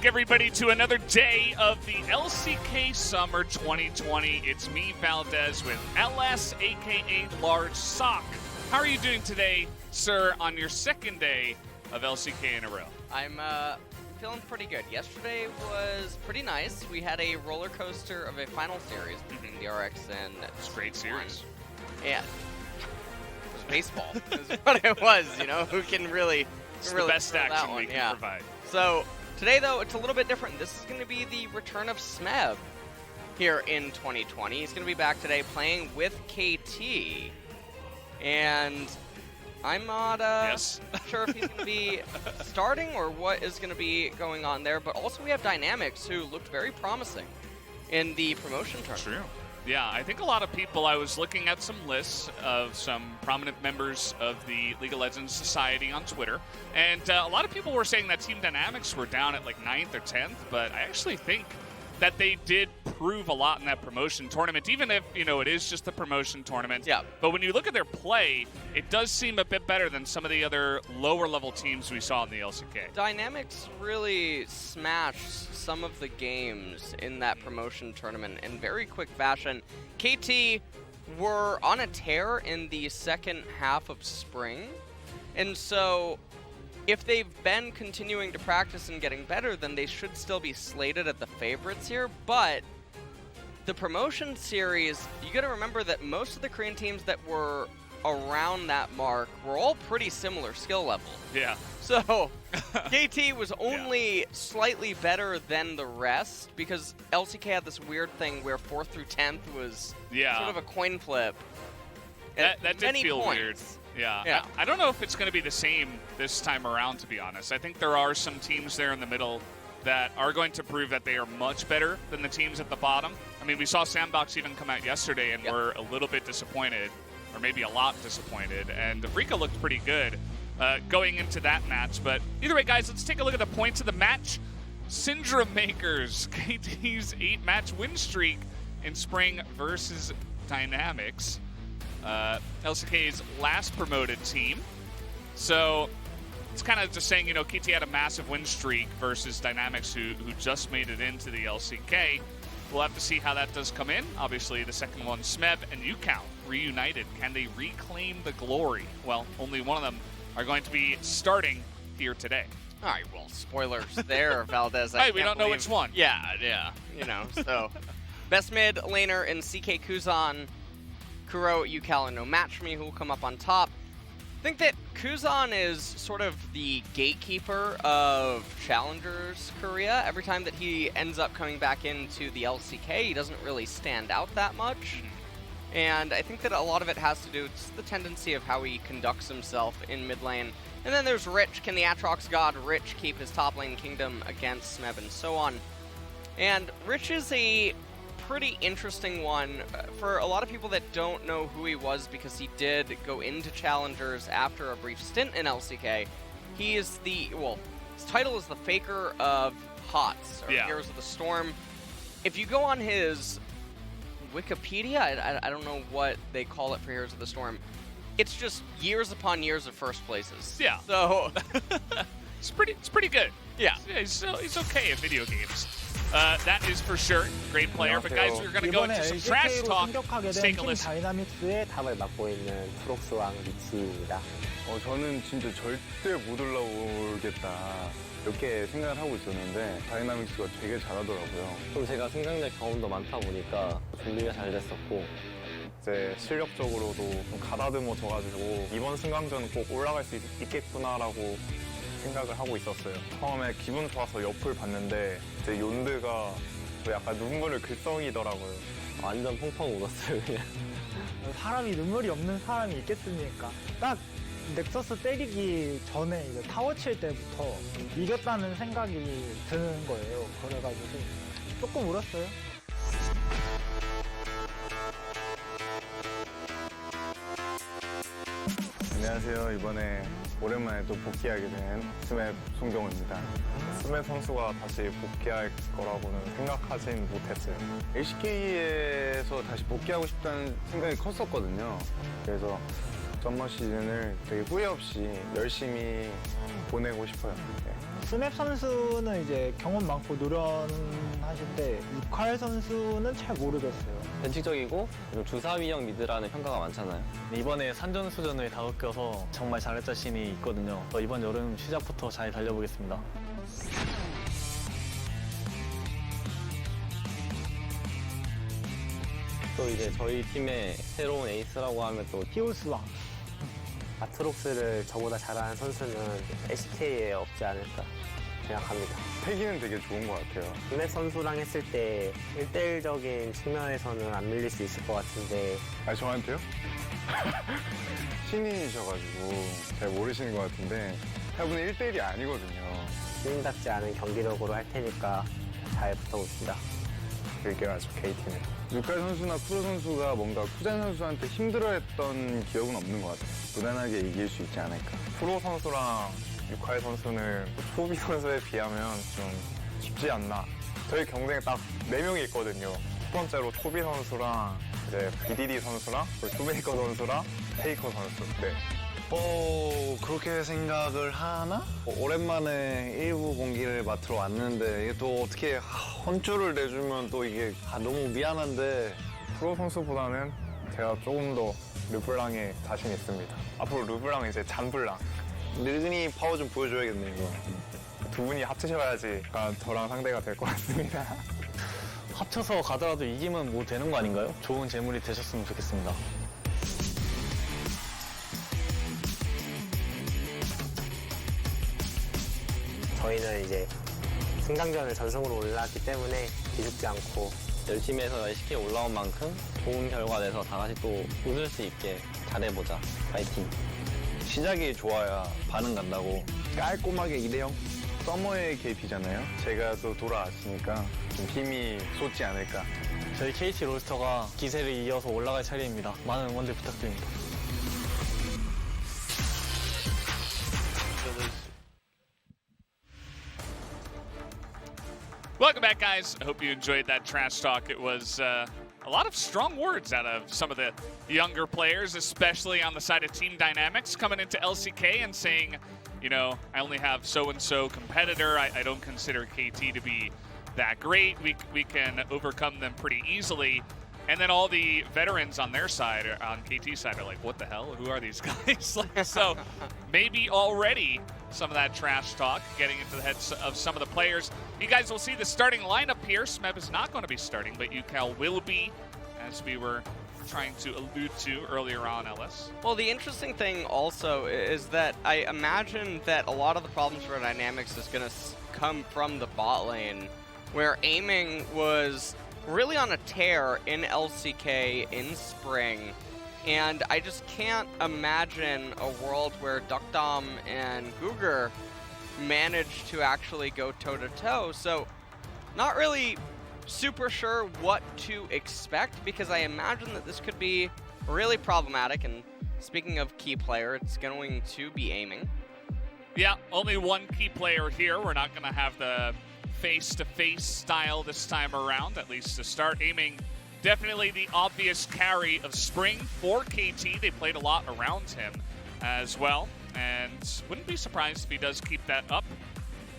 back, everybody, to another day of the LCK Summer 2020. It's me, Valdez, with LS, a.k.a. Large Sock. How are you doing today, sir, on your second day of LCK in a row? I'm feeling pretty good. Yesterday was pretty nice. We had a roller coaster of a final series between the RX and Great series. Yeah. It was baseball. Is what it was, you know? Who can really... It's the best action we can provide. So, today, though, it's a little bit different. This is going to be the return of Smeb here in 2020. He's going to be back today playing with KT. And I'm not sure if he's going to be starting or what is going to be going on there. But also we have Dynamics, who looked very promising in the promotion tournament. True. Yeah, I think a lot of people, I was looking at some lists of some prominent members of the League of Legends Society on Twitter, and a lot of people were saying that Team Dynamics were down at like 9th or 10th, but I actually think that they did prove a lot in that promotion tournament, even if, you know, it is just a promotion tournament. Yeah. But when you look at their play, it does seem a bit better than some of the other lower-level teams we saw in the LCK. Dynamics really smashed some of the games in that promotion tournament in very quick fashion. KT were on a tear in the second half of spring, and so if they've been continuing to practice and getting better, then they should still be slated at the favorites here. But the promotion series, you got to remember that most of the Korean teams that were around that mark were all pretty similar skill level. Yeah. So KT was only slightly better than the rest because LCK had this weird thing where 4th through 10th was sort of a coin flip. That did feel points. weird. Yeah. I don't know if it's going to be the same this time around, to be honest. I think there are some teams there in the middle that are going to prove that they are much better than the teams at the bottom. I mean, we saw Sandbox even come out yesterday and were a little bit disappointed, or maybe a lot disappointed, and Rika looked pretty good going into that match. But either way, guys, let's take a look at the points of the match. Syndrome Makers, KT's 8-match win streak in spring versus Dynamics. LCK's last promoted team. So it's kind of just saying, you know, KT had a massive win streak versus Dynamics, who just made it into the LCK. We'll have to see how that does come in. Obviously, the second one, Smeb and UCount reunited. Can they reclaim the glory? Well, only one of them are going to be starting here today. All right, well, spoilers there, Valdez. Hey, we don't know which one. Yeah, you know, so best mid laner in CK Kuzan, Kuro, UCal, and No Match For Me, who will come up on top. I think that Kuzan is sort of the gatekeeper of Challengers Korea. Every time that he ends up coming back into the LCK, he doesn't really stand out that much. And I think that a lot of it has to do with the tendency of how he conducts himself in mid lane. And then there's Rich. Can the Atrox god Rich keep his top lane kingdom against Smeb and so on? And Rich is a pretty interesting one for a lot of people that don't know who he was, because he did go into Challengers after a brief stint in LCK. He is his title is the Faker of HOTS, or Heroes of the Storm. If you go on his Wikipedia, I don't know what they call it for Heroes of the Storm, it's just years upon years of first places. Yeah. So it's pretty good. Yeah. He's okay at video games. That is for sure. Great player. But guys, we're going to go into some trash talk. Let's take a listen. 다이나믹스의 답을 맡고 있는 프록스왕 리츠입니다. 저는 진짜 절대 못 올라오겠다 이렇게 생각을 하고 있었는데 다이나믹스가 되게 잘하더라고요. 좀 제가 승강자 경험도 많다 보니까 준비가 잘 됐었고 이제 실력적으로도 좀 가다듬어져가지고 이번 승강전은 꼭 올라갈 수 있겠구나라고 생각을 하고 있었어요. 처음에 기분 좋아서 옆을 봤는데 이제 욘드가 저 약간 눈물을 글썽이더라고요. 완전 펑펑 울었어요, 그냥. 사람이 눈물이 없는 사람이 있겠습니까? 딱 넥서스 때리기 전에 이제 타워 칠 때부터 이겼다는 생각이 드는 거예요. 그래가지고 조금 울었어요. 안녕하세요. 이번에 오랜만에 또 복귀하게 된 스맵 송경호입니다. 스맵 선수가 다시 복귀할 거라고는 생각하진 못했어요. LCK에서 다시 복귀하고 싶다는 생각이 컸었거든요. 그래서 썸머 시즌을 되게 후회 없이 열심히 보내고 싶어요. 네. 스맵 선수는 이제 경험 많고 노련하신데 6할 선수는 잘 모르겠어요. 변칙적이고 좀 주사위형 미드라는 평가가 많잖아요. 이번에 산전수전을 다 겪어서 정말 잘할 자신이 있거든요. 이번 여름 시작부터 잘 달려보겠습니다. 또 이제 저희 팀의 새로운 에이스라고 하면 또 히오스왕. 아트록스를 저보다 잘하는 선수는 LCK에 없지 않을까 생각합니다. 패기는 되게 좋은 것 같아요. 김혜 선수랑 했을 때 1대1적인 측면에서는 안 밀릴 수 있을 것 같은데 아, 저한테요? 신인이셔가지고 잘 모르시는 것 같은데 저분은 1대1이 아니거든요. 신인답지 않은 경기력으로 할 테니까 잘 붙어봅시다. 길게하죠, K팀에. 유칼 선수나 쿠로 선수가 뭔가 쿠잔 선수한테 힘들어했던 기억은 없는 것 같아요. 무난하게 이길 수 있지 않을까. 프로 선수랑 유칼 선수는 초비 선수에 비하면 좀 쉽지 않나. 저희 경쟁에 딱 4명이 있거든요. 첫 번째로 초비 선수랑 이제 BDD 선수랑 쇼메이커 선수랑 페이커 선수. 네. 그렇게 생각을 하나? 오랜만에 일부 공기를 맡으러 왔는데 이게 또 어떻게 혼쭐을 내주면 또 이게 너무 미안한데 프로 선수보다는 제가 조금 더 르블랑에 자신 있습니다. 앞으로 르블랑 이제 잔블랑 늙은이 파워 좀 보여줘야겠네 이거. 두 분이 합치셔야지 저랑 상대가 될 것 같습니다. 합쳐서 가더라도 이기면 뭐 되는 거 아닌가요? 좋은 재물이 되셨으면 좋겠습니다. 저희는 이제 승강전을 전승으로 올라왔기 때문에 기죽지 않고 열심히 해서 LCK 올라온 만큼 좋은 결과 내서 다 같이 또 웃을 수 있게 잘해보자. 파이팅. 시작이 좋아야 반응 간다고. 깔끔하게 2대0. 서머의 KP잖아요. 제가 또 돌아왔으니까 좀 힘이 솟지 않을까. 저희 KT 롤스터가 기세를 이어서 올라갈 차례입니다. 많은 응원들 부탁드립니다. Welcome back, guys. I hope you enjoyed that trash talk. It was a lot of strong words out of some of the younger players, especially on the side of Team Dynamics, coming into LCK and saying, you know, I only have so-and-so competitor. I don't consider KT to be that great. We can overcome them pretty easily. And then all the veterans on their side, on KT side, are like, what the hell? Who are these guys? So maybe already some of that trash talk getting into the heads of some of the players. You guys will see the starting lineup here. Smeb is not going to be starting, but UCal will be, as we were trying to allude to earlier on, Ellis. Well, the interesting thing also is that I imagine that a lot of the problems for Dynamics is going to come from the bot lane, where aiming was really on a tear in LCK in spring. And I just can't imagine a world where Duckdom and Googer managed to actually go toe-to-toe. So not really super sure what to expect, because I imagine that this could be really problematic. And speaking of key player, it's going to be aiming. Yeah, only one key player here. We're not going to have the face-to-face style this time around, at least to start. Aiming definitely the obvious carry of spring for KT. They played a lot around him as well, and wouldn't be surprised if he does keep that up.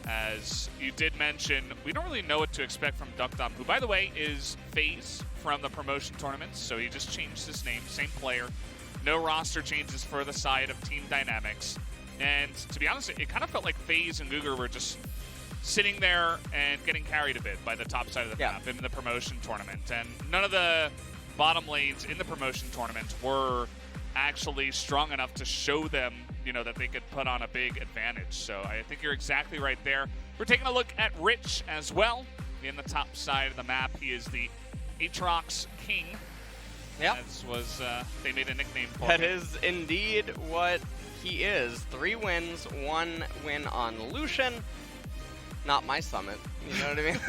As you did mention, we don't really know what to expect from Duckdom, who, by the way, is FaZe from the promotion tournaments, so he just changed his name, same player. No roster changes for the side of Team Dynamics. And to be honest, it kind of felt like FaZe and Googer were just sitting there and getting carried a bit by the top side of the map in the promotion tournament. And none of the bottom lanes in the promotion tournament were actually strong enough to show them, you know, that they could put on a big advantage. So I think you're exactly right there. We're taking a look at Rich as well. In the top side of the map, he is the Aatrox King. Yep. As was, they made a nickname for That him. is indeed what he is. 3 wins, 1 win on Lucian. Not my summit, you know what I mean?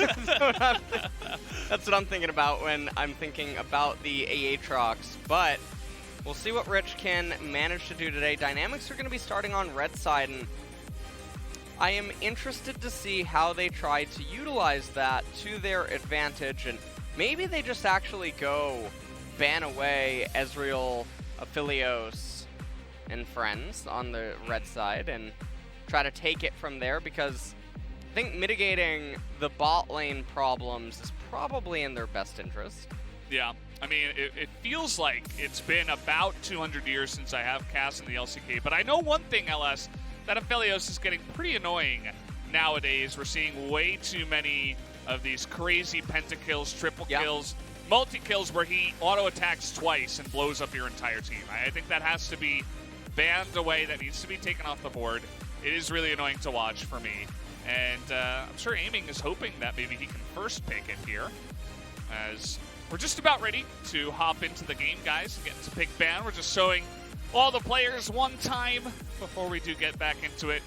That's what I'm thinking about when I'm thinking about the Aatrox. But we'll see what Rich can manage to do today. Dynamics are going to be starting on red side, and I am interested to see how they try to utilize that to their advantage, and maybe they just actually go ban away Ezreal, Aphelios, and friends on the red side and try to take it from there, because think mitigating the bot lane problems is probably in their best interest. Yeah, I mean, it feels like it's been about 200 years since I have cast in the LCK, but I know one thing, LS, that Aphelios is getting pretty annoying nowadays. We're seeing way too many of these crazy pentakills, triple kills, multi-kills where he auto-attacks twice and blows up your entire team. I think that has to be banned away. That needs to be taken off the board. It is really annoying to watch for me. And I'm sure Aiming is hoping that maybe he can first pick it here, as we're just about ready to hop into the game, guys, get into pick ban. We're just showing all the players one time before we do get back into it.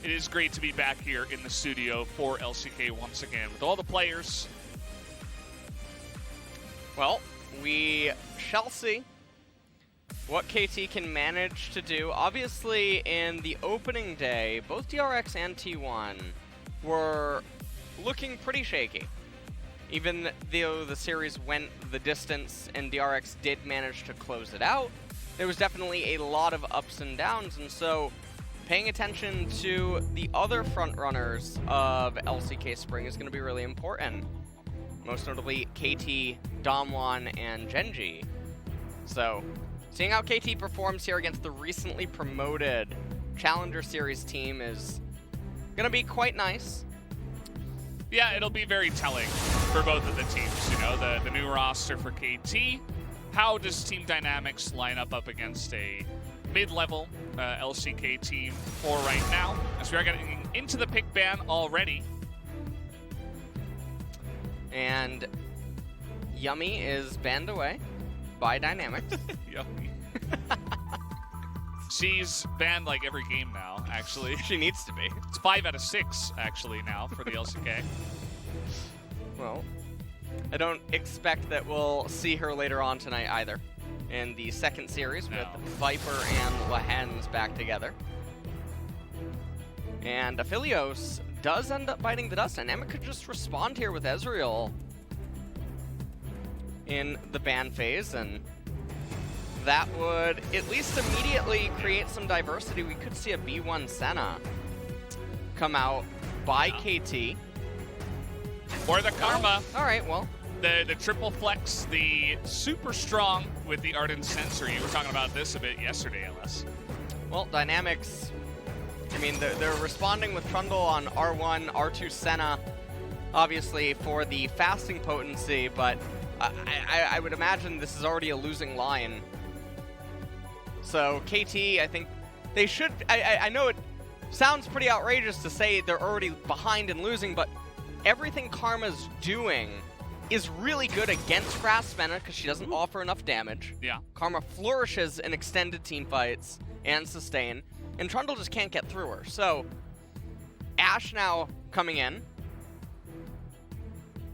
It is great to be back here in the studio for LCK once again with all the players. Well, we shall see what KT can manage to do. Obviously, in the opening day, both DRX and T1 were looking pretty shaky. Even though the series went the distance and DRX did manage to close it out, there was definitely a lot of ups and downs, and so paying attention to the other frontrunners of LCK Spring is going to be really important. Most notably KT, Damwon, and Genji. So, seeing how KT performs here against the recently promoted Challenger Series team is going to be quite nice. Yeah, it'll be very telling for both of the teams. You know, the new roster for KT. How does Team Dynamics line up against a mid-level LCK team for right now? As we are getting into the pick ban already. And Yummy is banned away by Dynamics. Yummy. She's banned like every game now, actually. She needs to be. It's 5 out of 6, actually, now for the LCK. Well, I don't expect that we'll see her later on tonight either. In the second series with Viper and Lahens back together. And Aphelios does end up biting the dust. Dynamic could just respond here with Ezreal in the ban phase, and that would at least immediately create some diversity. We could see a B1 Senna come out by KT. Or the Karma. All right, well. The triple flex, the super strong with the Ardent Sensory. We were talking about this a bit yesterday, LS. Well, Dynamics, I mean, they're responding with Trundle on R1, R2 Senna, obviously for the fasting potency, but I would imagine this is already a losing line. So KT, I think they should, I know it sounds pretty outrageous to say they're already behind and losing, but everything Karma's doing is really good against Grasvenna because she doesn't offer enough damage. Yeah. Karma flourishes in extended team fights and sustain, and Trundle just can't get through her. So, Ashe now coming in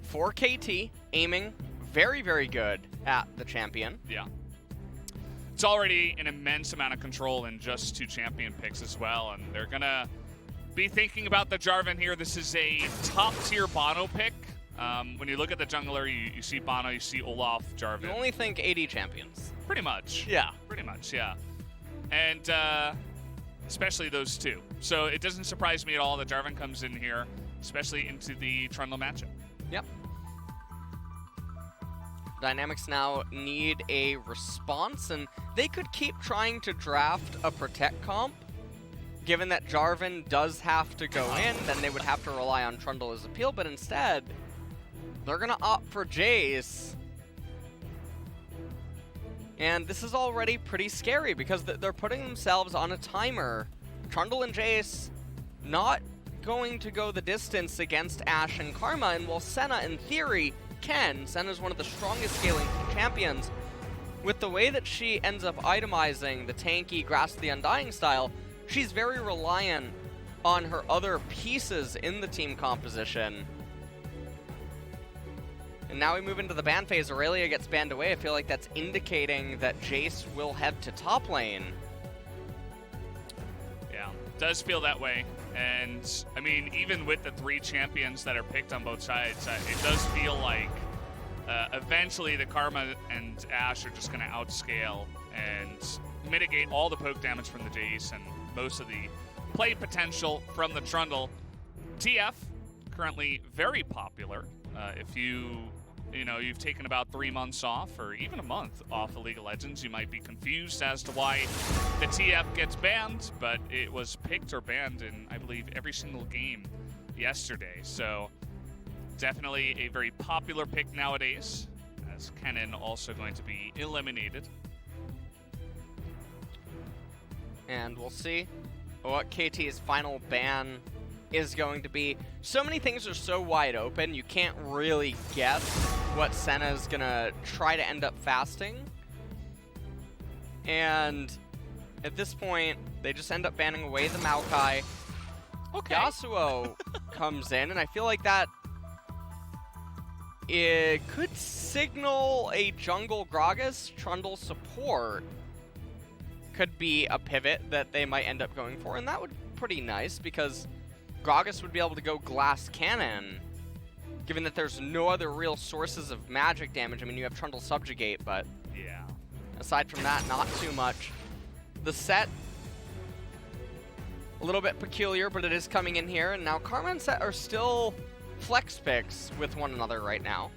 for KT, aiming very, very good at the champion. Yeah. It's already an immense amount of control in just 2 champion picks as well, and they're going to be thinking about the Jarvan here. This is a top-tier Bono pick. When you look at the jungler, you see Bono, you see Olaf, Jarvan. You only think AD champions. Pretty much. Yeah. Pretty much, yeah. And especially those 2. So it doesn't surprise me at all that Jarvan comes in here, especially into the Trundle matchup. Yep. Dynamics now need a response, and they could keep trying to draft a Protect comp. Given that Jarvan does have to go in, then they would have to rely on Trundle as a peel, but instead, they're going to opt for Jace. And this is already pretty scary because they're putting themselves on a timer. Trundle and Jace not going to go the distance against Ashe and Karma, and while Senna, in theory, can. Senna's one of the strongest scaling champions. With the way that she ends up itemizing the tanky Grasp the Undying style, she's very reliant on her other pieces in the team composition. And now we move into the ban phase. Aurelia gets banned away. I feel like that's indicating that Jace will head to top lane. Yeah, does feel that way. And, I mean, even with the 3 champions that are picked on both sides, it does feel like eventually the Karma and Ashe are just going to outscale and mitigate all the poke damage from the Jace and most of the play potential from the Trundle. TF, currently very popular. If you've taken about 3 months off or even a month off of League of Legends, you might be confused as to why the TF gets banned, but it was picked or banned in, I believe, every single game yesterday. So definitely a very popular pick nowadays, as Kennen also going to be eliminated. And we'll see what KT's final ban is going to be. So many things are so wide open, you can't really guess what Senna's gonna try to end up fasting. And at this point, they just end up banning away the Maokai. Okay. Yasuo comes in, and I feel like that it could signal a jungle Gragas Trundle support. Could be a pivot that they might end up going for, and that would be pretty nice because Gragas would be able to go Glass Cannon, given that there's no other real sources of magic damage. I mean, you have Trundle Subjugate, but Yeah. aside from that, not too much. The set, a little bit peculiar, but it is coming in here, and now Karma and Set are still flex picks with one another right now.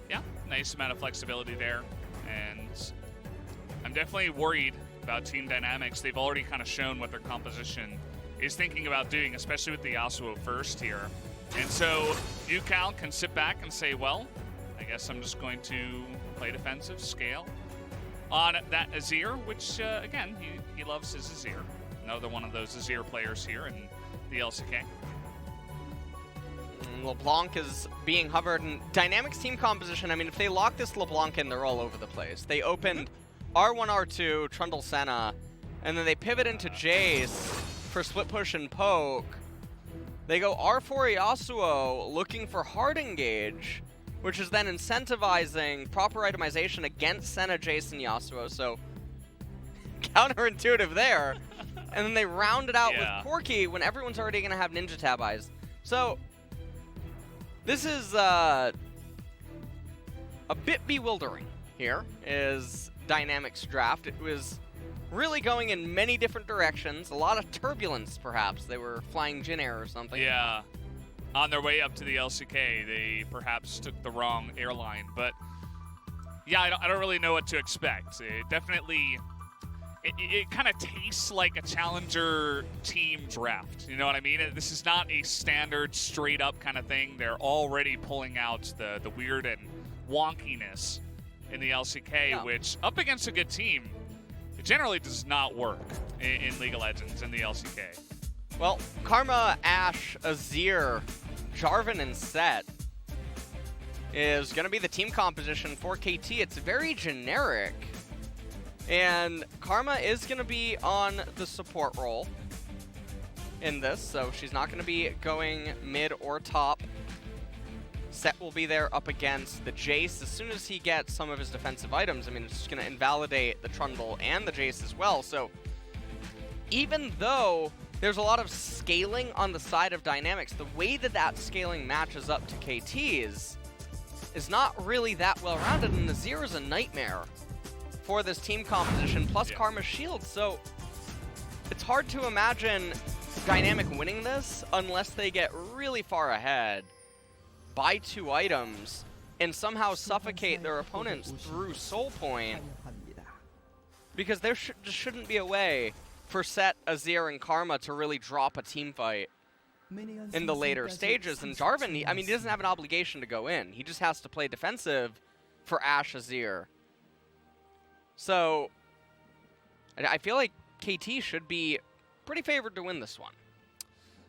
Yeah, nice amount of flexibility there, and I'm definitely worried about team dynamics. They've already kind of shown what their composition is thinking about doing, especially with the Yasuo first here. And so UCal can sit back and say, well, I guess I'm just going to play defensive, scale on that Azir, which, again, he loves his Azir. Another one of those Azir players here in the LCK. LeBlanc is being hovered, and Dynamics team composition, I mean, if they lock this LeBlanc in, they're all over the place. They opened R1, R2, Trundle Senna, and then they pivot into Jace for split push and poke. They go R4 Yasuo looking for hard engage, which is then incentivizing proper itemization against Senna, Jace, and Yasuo, so counterintuitive there. And then they round it out with Corki when everyone's already going to have Ninja Tab eyes. So this is a bit bewildering here, is Dynamics draft. It was really going in many different directions, a lot of turbulence perhaps. They were flying Jin Air or something. Yeah, on their way up to the LCK, they perhaps took the wrong airline. But yeah, I don't really know what to expect. It definitely, it kind of tastes like a challenger team draft. You know what I mean? This is not a standard straight up kind of thing. They're already pulling out the weird and wonkiness in the LCK, which up against a good team, it generally does not work in League of Legends in the LCK. Well, Karma, Ashe, Azir, Jarvan, and Set is going to be the team composition for KT. It's very generic. And Karma is going to be on the support role in this, so she's not going to be going mid or top. Set will be there up against the Jace. As soon as he gets some of his defensive items, I mean, it's just going to invalidate the Trundle and the Jace as well. So even though there's a lot of scaling on the side of Dynamics, the way that that scaling matches up to KT's is not really that well-rounded, and Azir is a nightmare for this team composition, plus Karma's shield. So it's hard to imagine Dynamic winning this unless they get really far ahead by 2 items and somehow suffocate their opponents through Soul Point, because there just shouldn't be a way for Set, Azir, and Karma to really drop a team fight in the later stages. And Jarvan, I mean, he doesn't have an obligation to go in. He just has to play defensive for Ashe, Azir. So I feel like KT should be pretty favored to win this one.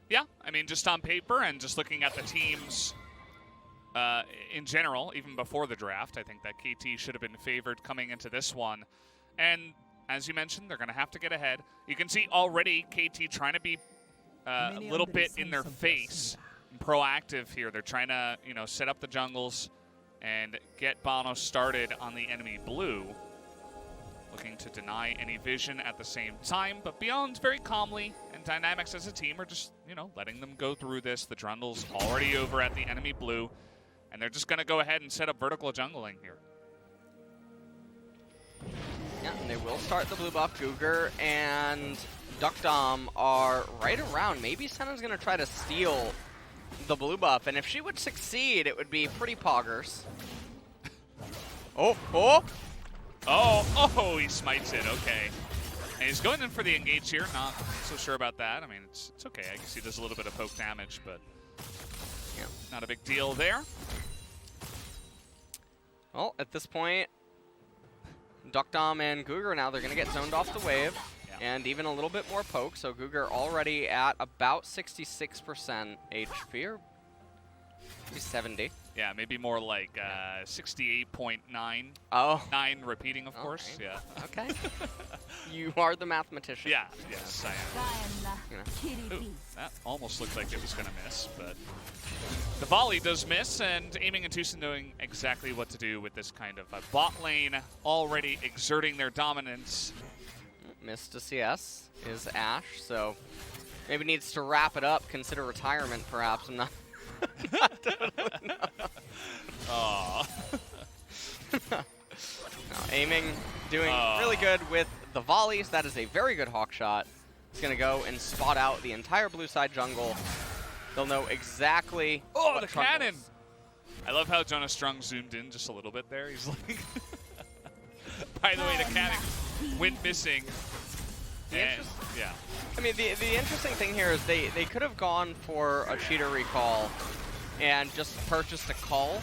Yeah, I mean, just on paper and just looking at the teams in general, even before the draft, I think that KT should have been favored coming into this one. And as you mentioned, they're going to have to get ahead. You can see already KT trying to be a little bit in their face and proactive here. They're trying to, set up the jungles and get Bono started on the enemy blue. Looking to deny any vision at the same time, but Beyond very calmly, and Dynamics as a team are just, letting them go through this. The Trundle's already over at the enemy blue, and they're just going to go ahead and set up vertical jungling here. Yeah, and they will start the blue buff. Cougar and Duck Dom are right around. Maybe Senna's going to try to steal the blue buff, and if she would succeed, it would be pretty poggers. Oh, he smites it, okay. And he's going in for the engage here, not so sure about that. I mean, it's okay, I guess he does a little bit of poke damage, but Yeah. not a big deal there. Well, at this point, Duck Dom and Guger now, they're going to get zoned off the wave, and even a little bit more poke, so Guger already at about 66% HP, or maybe 70. Yeah, maybe more like 68.9. Oh. 9 repeating, of course. Okay. Yeah. Okay. You are the mathematician. Yeah, yes, I am. You know. Ooh, that almost looked like it was going to miss, but the volley does miss, and Aiming and Tucson knowing exactly what to do with this kind of bot lane, already exerting their dominance. Missed a CS is Ash, so maybe needs to wrap it up, consider retirement perhaps. I'm not totally Aww. No, Aiming doing really good with the volleys. That is a very good hawk shot. He's going to go and spot out the entire blue side jungle. They'll know exactly what the trundles. cannon! I love how Jonas Strong zoomed in just a little bit there. He's like... By the way, the cannon went missing. And, yeah. I mean, the interesting thing here is they could have gone for a cheater recall and just purchased a call,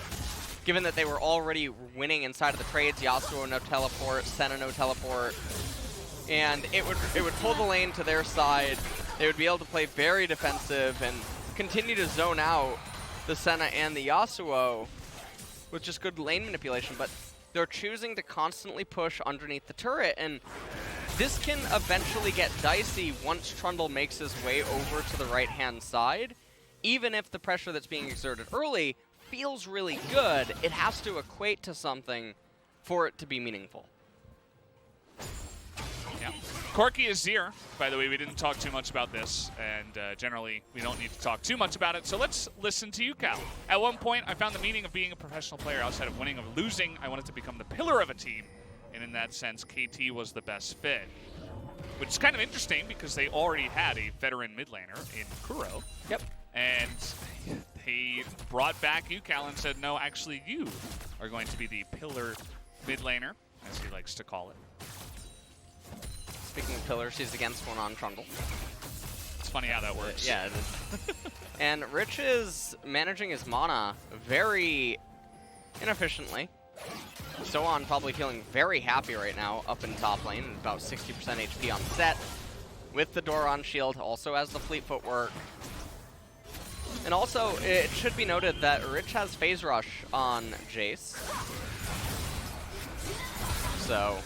given that they were already winning inside of the trades. Yasuo no teleport, Senna no teleport, and it would pull the lane to their side. They would be able to play very defensive and continue to zone out the Senna and the Yasuo with just good lane manipulation, but they're choosing to constantly push underneath the turret, and this can eventually get dicey once Trundle makes his way over to the right-hand side. Even if the pressure that's being exerted early feels really good, it has to equate to something for it to be meaningful. Yeah. Corki Azir, by the way, we didn't talk too much about this, and generally we don't need to talk too much about it, so let's listen to you, Cal. At one point, I found the meaning of being a professional player outside of winning or losing. I wanted to become the pillar of a team, and in that sense, KT was the best fit. Which is kind of interesting because they already had a veteran mid laner in Kuro. Yep. And they brought back UCal and said, no, actually you are going to be the pillar mid laner, as he likes to call it. Speaking of pillars, he's against one on Trundle. It's funny how that works. Yeah, it is. And Rich is managing his mana very inefficiently. Sohan probably feeling very happy right now up in top lane, about 60% HP on set. With the Doron shield, also has the fleet footwork. And also, it should be noted that Rich has phase rush on Jace. So,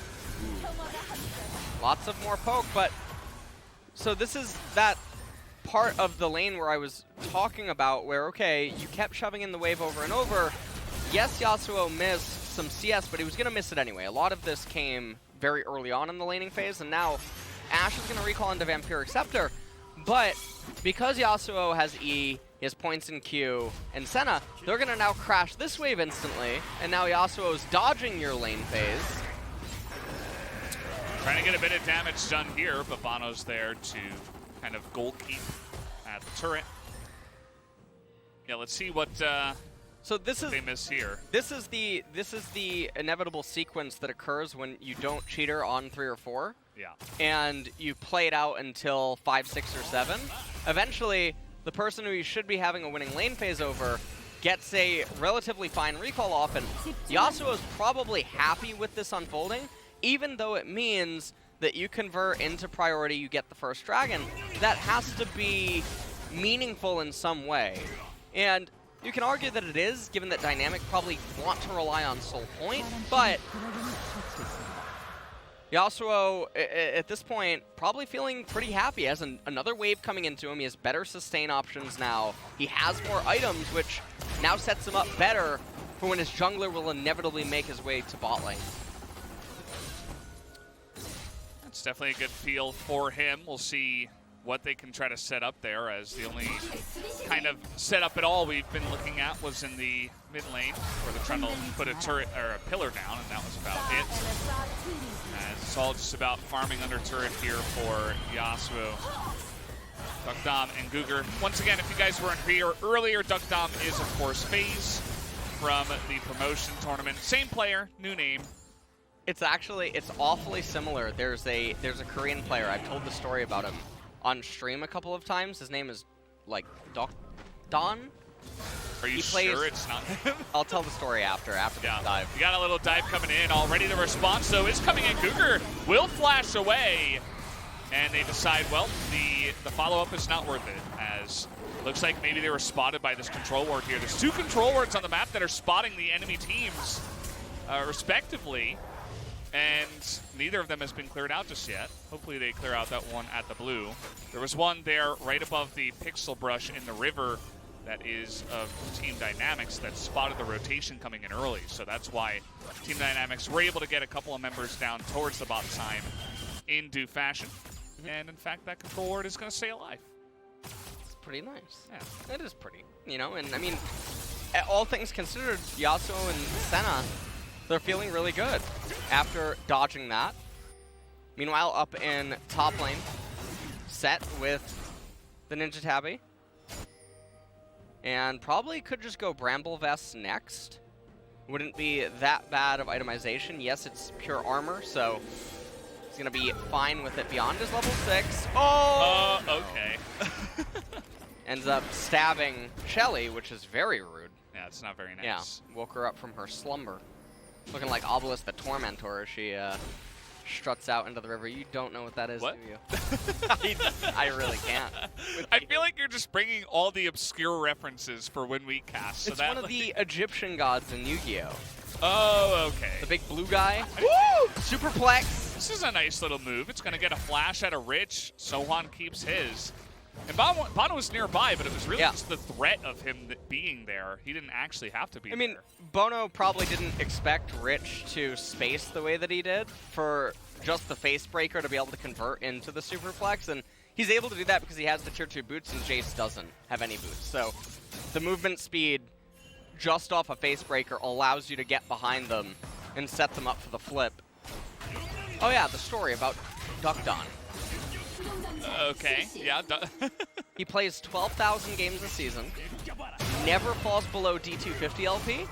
lots of more poke, but so this is that part of the lane where I was talking about where, okay, you kept shoving in the wave over and over. Yes, Yasuo missed some CS, but he was going to miss it anyway. A lot of this came very early on in the laning phase, and now Ashe is going to recall into Vampiric Scepter. But because Yasuo has E, he has points in Q, and Senna, they're going to now crash this wave instantly, and now Yasuo's dodging your lane phase. Trying to get a bit of damage done here, but Bono's there to kind of goal keep at the turret. Yeah, let's see what so this is they miss here. This is the inevitable sequence that occurs when you don't cheater on 3 or 4. Yeah. And you play it out until 5, 6, or 7. Eventually, the person who you should be having a winning lane phase over gets a relatively fine recall off, and Yasuo is probably happy with this unfolding, even though it means that you convert into priority, you get the first dragon. That has to be meaningful in some way. And you can argue that it is, given that Dynamic probably want to rely on Soul Point, but Yasuo, at this point, probably feeling pretty happy. He has another wave coming into him. He has better sustain options now. He has more items, which now sets him up better for when his jungler will inevitably make his way to bot lane. That's definitely a good feel for him. We'll see what they can try to set up there, as the only kind of setup at all we've been looking at was in the mid lane, where they're trying to put a turret or a pillar down, and that was about it. And it's all just about farming under turret here for Yasuo. Duckdom and Guger. Once again, if you guys weren't here earlier, Duckdom is, of course, FaZe from the promotion tournament. Same player, new name. It's awfully similar. There's a Korean player. I've told the story about him on stream a couple of times. His name is like Don. Are you sure it's not him? I'll tell the story after the dive. We got a little dive coming in already. The response, though, is coming in. Guger will flash away. And they decide, well, the follow-up is not worth it, as looks like maybe they were spotted by this control ward here. There's 2 control wards on the map that are spotting the enemy teams, respectively, and neither of them has been cleared out just yet. Hopefully they clear out that one at the blue. There was one there right above the pixel brush in the river that is of Team Dynamics that spotted the rotation coming in early, so that's why Team Dynamics were able to get a couple of members down towards the bot side in due fashion. And in fact, that control ward is going to stay alive. It's pretty nice. Yeah. It is pretty, you know, and I mean, all things considered, Yasuo and Senna, they're feeling really good after dodging that. Meanwhile, up in top lane, Set with the Ninja Tabby. And probably could just go Bramble Vest next. Wouldn't be that bad of itemization. Yes, it's pure armor, so he's going to be fine with it beyond his level 6. Oh! Okay. Ends up stabbing Shelly, which is very rude. Yeah, it's not very nice. Yeah, woke her up from her slumber. Looking like Obelisk the Tormentor as she struts out into the river. You don't know what that is, what? do you? I really can't. I feel like you're just bringing all the obscure references for when we cast. So It's that, one of the Egyptian gods in Yu-Gi-Oh! Oh, okay. The big blue guy. Woo! Superplex! This is a nice little move. It's going to get a flash out of Rich. Sohan keeps his. And Bono was nearby, but it was really just the threat of him being there. He didn't actually have to be there. I mean, Bono probably didn't expect Rich to space the way that he did for just the face breaker to be able to convert into the superplex, and he's able to do that because he has the tier 2 boots and Jace doesn't have any boots. So the movement speed just off a face breaker allows you to get behind them and set them up for the flip. Oh yeah, the story about Duckdon. Okay, yeah. He plays 12,000 games a season, never falls below D250 LP,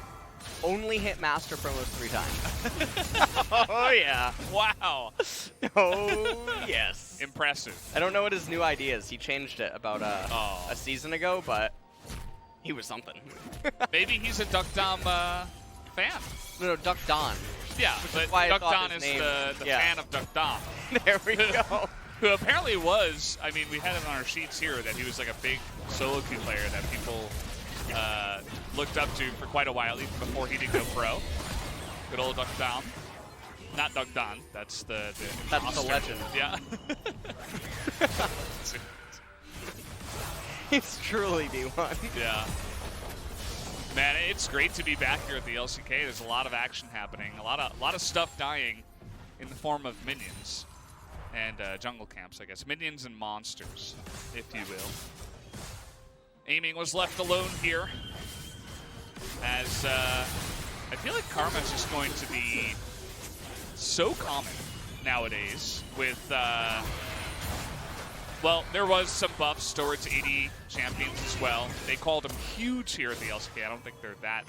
only hit Master promos 3 times. Oh yeah. Wow. Oh yes. Impressive. I don't know what his new idea is. He changed it about a season ago, but he was something. Maybe he's a Duckdom fan. No, Duckdon. Yeah, but Duckdon is the fan of Duckdom. There we go. Who apparently was, I mean, we had it on our sheets here that he was like a big solo queue player that people looked up to for quite a while, even before he did go pro. Good old Duckdom. Not Duckdon, that's the legend. Yeah. He's truly D1. Yeah. Man, it's great to be back here at the LCK. There's a lot of action happening, a lot of stuff dying in the form of minions and jungle camps, I guess. Minions and monsters, if you will. Aiming was left alone here, as I feel like Karma's just going to be so common nowadays with, well, there was some buffs towards AD champions as well. They called them huge here at the LCK. I don't think they're that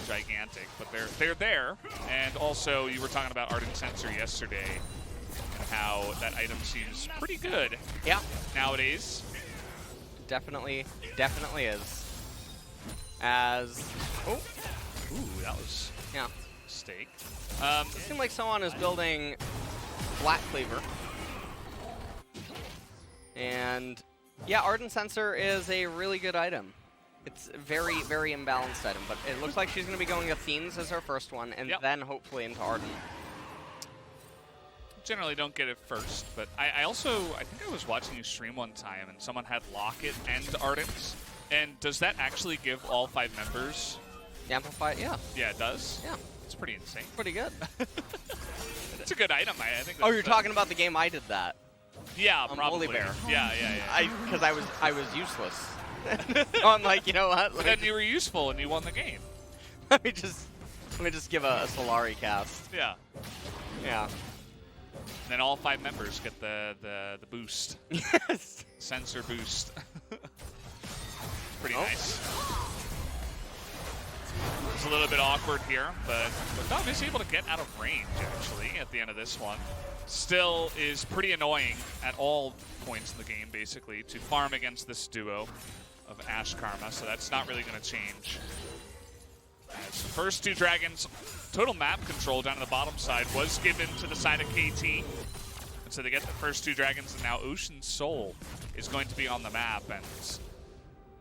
gigantic, but they're there. And also, you were talking about Ardent Sensor yesterday, and how that item seems pretty good. Yeah. Nowadays. Definitely is. As ooh, that was a mistake. It seems like someone is building Black Cleaver. And yeah, Ardent Sensor is a really good item. It's a very, very imbalanced item, but it looks like she's going to be going Athenes as her first one, and then hopefully into Ardent. Generally don't get it first, but I think I was watching you stream one time and someone had Locket and Ardent. And does that actually give all 5 members? Amplify, yeah. Yeah, it does? Yeah. It's pretty insane. Pretty good. It's a good item, I think. Oh, you're talking about the game I did that. Yeah, probably. Woolly Bear. Yeah. Because I was useless. So I'm like, you know what? But then you were useful and you won the game. Let me just give a Solari cast. Yeah. Yeah. Then all 5 members get the boost. Yes. Sensor boost. Pretty Oh. nice. It's a little bit awkward here, but Dom is able to get out of range, actually, at the end of this one. Still is pretty annoying at all points in the game, basically, to farm against this duo of Ash Karma, so that's not really going to change. As the first 2 dragons, total map control down on the bottom side was given to the side of KT. And so they get the first 2 dragons, and now Ocean Soul is going to be on the map. And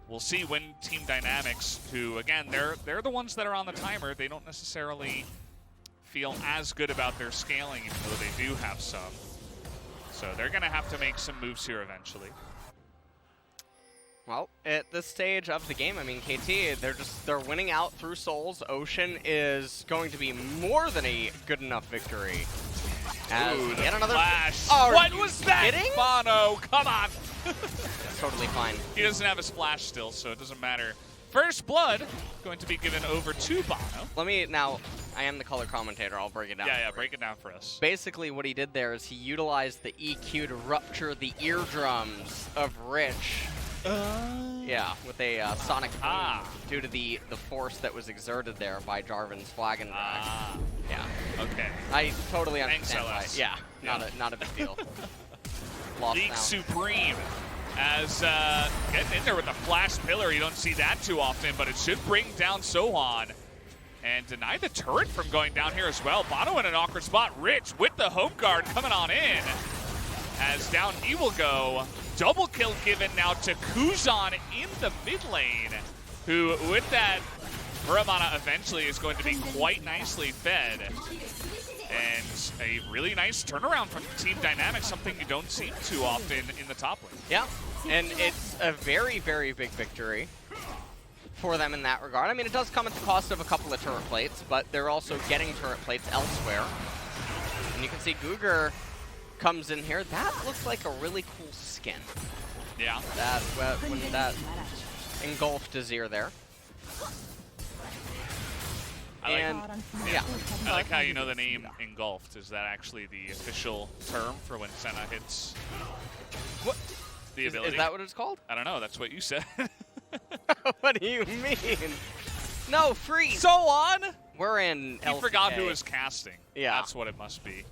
we'll see when Team Dynamics, who, again, they're the ones that are on the timer. They don't necessarily feel as good about their scaling, even though they do have some. So they're going to have to make some moves here eventually. Well, at this stage of the game, I mean, KT, they're winning out through souls. Ocean is going to be more than a good enough victory. As Ooh, yet another flash. Oh, What was that? kidding? Bono, come on. That's totally fine. He doesn't have a splash still, so it doesn't matter. First blood going to be given over to Bono. Let me now. I am the color commentator. I'll break it down. Yeah, for break you. it down for us. Basically, what he did there is he utilized the EQ to rupture the eardrums of Rich. Yeah, with a sonic boom due to the force that was exerted there by Jarvan's flag and drag. Yeah. Okay. I totally Thanks, understand why. LS. Yeah, not a big deal. Lost League now. Supreme as getting in there with a flash pillar. You don't see that too often, but it should bring down Sohan and deny the turret from going down here as well. Bono in an awkward spot. Rich with the home guard coming on in. As down he will go. Double kill given now to Kuzan in the mid lane, who with that Muramana eventually is going to be quite nicely fed. And a really nice turnaround from Team Dynamics, something you don't see too often in the top lane. Yeah, and it's a very, very big victory for them in that regard. I mean, it does come at the cost of a couple of turret plates, but they're also getting turret plates elsewhere. And you can see Guger comes in here. That looks like a really cool skin. Yeah. That when that engulfed his ear there. I like how you know the name engulfed. Is that actually the official term for when Senna hits What? the ability? Is that what it's called? I don't know. That's what you said. What do you mean? No, freeze. So on. We're in He LCK. forgot who was casting. Yeah. That's what it must be.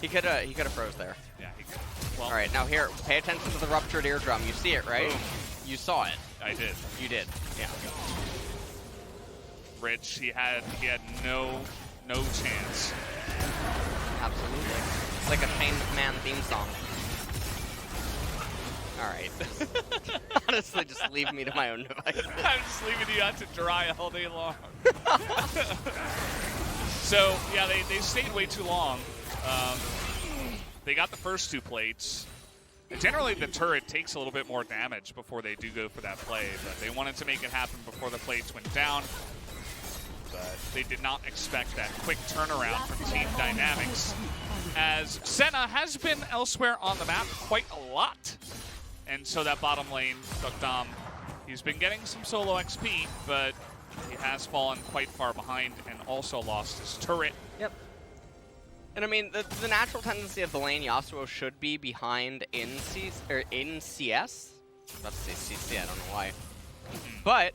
He could have froze there. Yeah, he could. Well, All right, now here, pay attention to the ruptured eardrum. You see it, right? Boom. You saw it. I did. You did. Yeah. Rich, he had no chance. Absolutely. It's like a Chained Man theme song. All right. Honestly, just leave me to my own devices. I'm just leaving you out to dry all day long. So, yeah, they stayed way too long. They got the first 2 plates. And generally, the turret takes a little bit more damage before they do go for that play, but they wanted to make it happen before the plates went down. But they did not expect that quick turnaround from Team Dynamics, as Senna has been elsewhere on the map quite a lot. And so that bottom lane, Dukdam, he's been getting some solo XP, but he has fallen quite far behind and also lost his turret. Yep. And I mean, the natural tendency of the lane, Yasuo should be behind in CS. I was about to say CC, I don't know why. But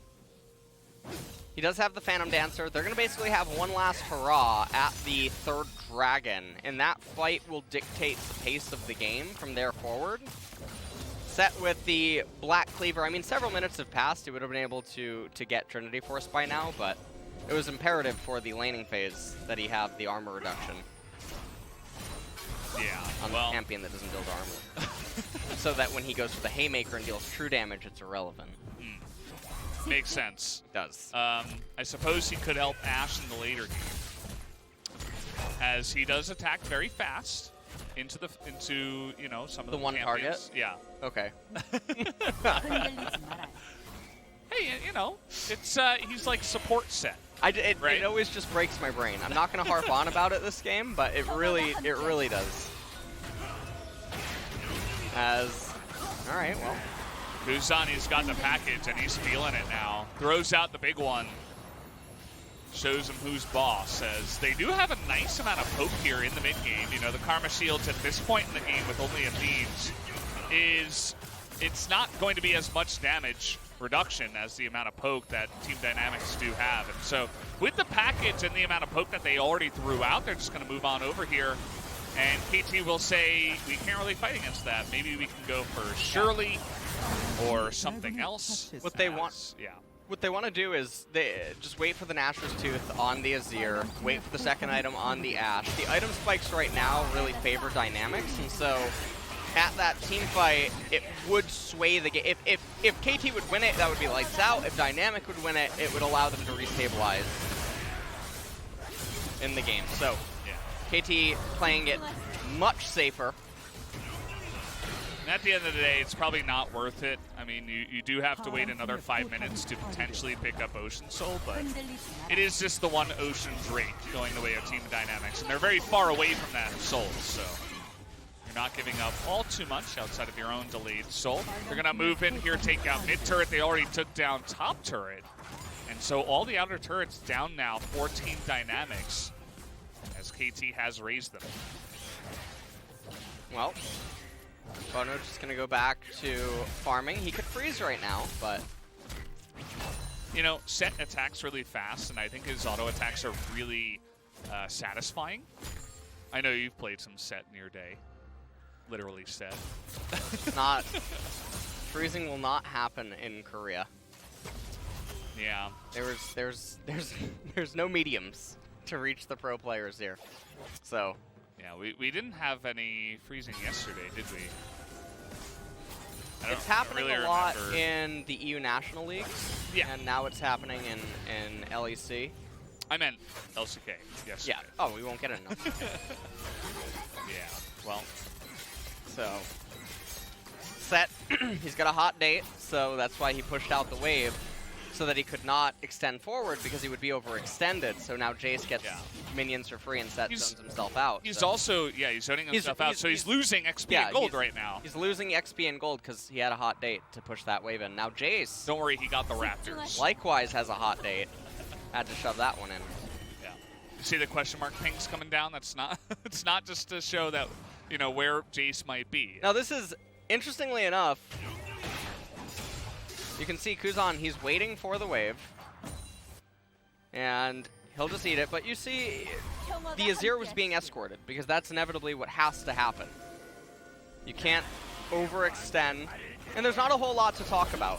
he does have the Phantom Dancer. They're going to basically have one last hurrah at the 3rd dragon, and that fight will dictate the pace of the game from there forward. Set with the Black Cleaver, I mean, several minutes have passed. He would have been able to get Trinity Force by now, but it was imperative for the laning phase that he have the armor reduction. Yeah, On the champion that doesn't build armor. So that when he goes for the Haymaker and deals true damage, it's irrelevant. Makes sense. It does. I suppose he could help Ashe in the later game, as he does attack very fast into you know, some of the one champions. target? Yeah. Okay. Hey, you know, it's he's like support set. Right? Right? It always just breaks my brain. I'm not going to harp on about it this game, but it really does. All right, well. Kuzan, he's got the package, and he's feeling it now. Throws out the big one. Shows him who's boss, as they do have a nice amount of poke here in the mid-game. You know, the Karma Shields at this point in the game with only a Thieves it's not going to be as much damage reduction as the amount of poke that Team Dynamics do have. And so with the package and the amount of poke that they already threw out, they're just going to move on over here. And KT will say, we can't really fight against that. Maybe we can go for Shirley or something else. What they want, yeah. What they want to do is they just wait for the Nashor's Tooth on the Azir, wait for the second item on the Ashe. The item spikes right now really favor Dynamics, and so at that team fight, it would sway the game. If KT would win it, that would be lights out. If Dynamic would win it, it would allow them to restabilize in the game. So yeah. KT playing it much safer. And at the end of the day, it's probably not worth it. I mean, you do have to wait another 5 minutes to potentially pick up Ocean Soul, but it is just the one Ocean Drake going the way of Team Dynamics, and they're very far away from that soul, so you're not giving up all too much outside of your own delayed soul. They're going to move in here, take out mid turret. They already took down top turret, and so all the outer turrets down now for Team Dynamics, as KT has raised them. Well, Bono just going to go back to farming. He could freeze right now, but... You know, Set attacks really fast, and I think his auto attacks are really satisfying. I know you've played some Set in your day. Literally Set. Not... Freezing will not happen in Korea. Yeah. There's no mediums to reach the pro players here. So... Yeah, we didn't have any freezing yesterday, did we? It's happening really a lot remember. in the EU National Leagues, yeah. And now it's happening in LEC. I meant LCK yesterday. Yeah. Oh, we won't get enough. Yeah. Well. So, Set, he's got a hot date, so that's why he pushed out the wave, so that he could not extend forward because he would be overextended. So now Jace gets minions for free and Set zones himself out. He's also, he's zoning himself out, so he's losing XP and gold right now. He's losing XP and gold because he had a hot date to push that wave in. Now Jace... Don't worry, he got the Raptors. Likewise has a hot date. Had to shove that one in. Yeah. You see the question mark pings coming down? That's not, it's not just to show that, you know, where Jace might be. Now this is, interestingly enough, you can see Kuzan, he's waiting for the wave. And he'll just eat it. But you see, the Azir was being escorted because that's inevitably what has to happen. You can't overextend. And there's not a whole lot to talk about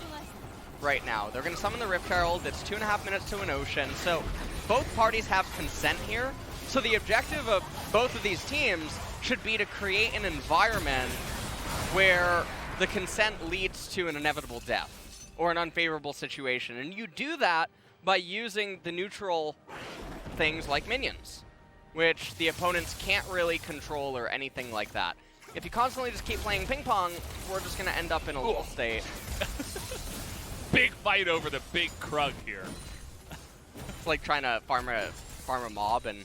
right now. They're going to summon the Rift Herald. It's 2.5 minutes to an Ocean. So both parties have consent here. So the objective of both of these teams should be to create an environment where the consent leads to an inevitable death or an unfavorable situation. And you do that by using the neutral things like minions, which the opponents can't really control or anything like that. If you constantly just keep playing ping pong, we're just going to end up in a little state. Big fight over the big Krug here. It's like trying to farm a mob in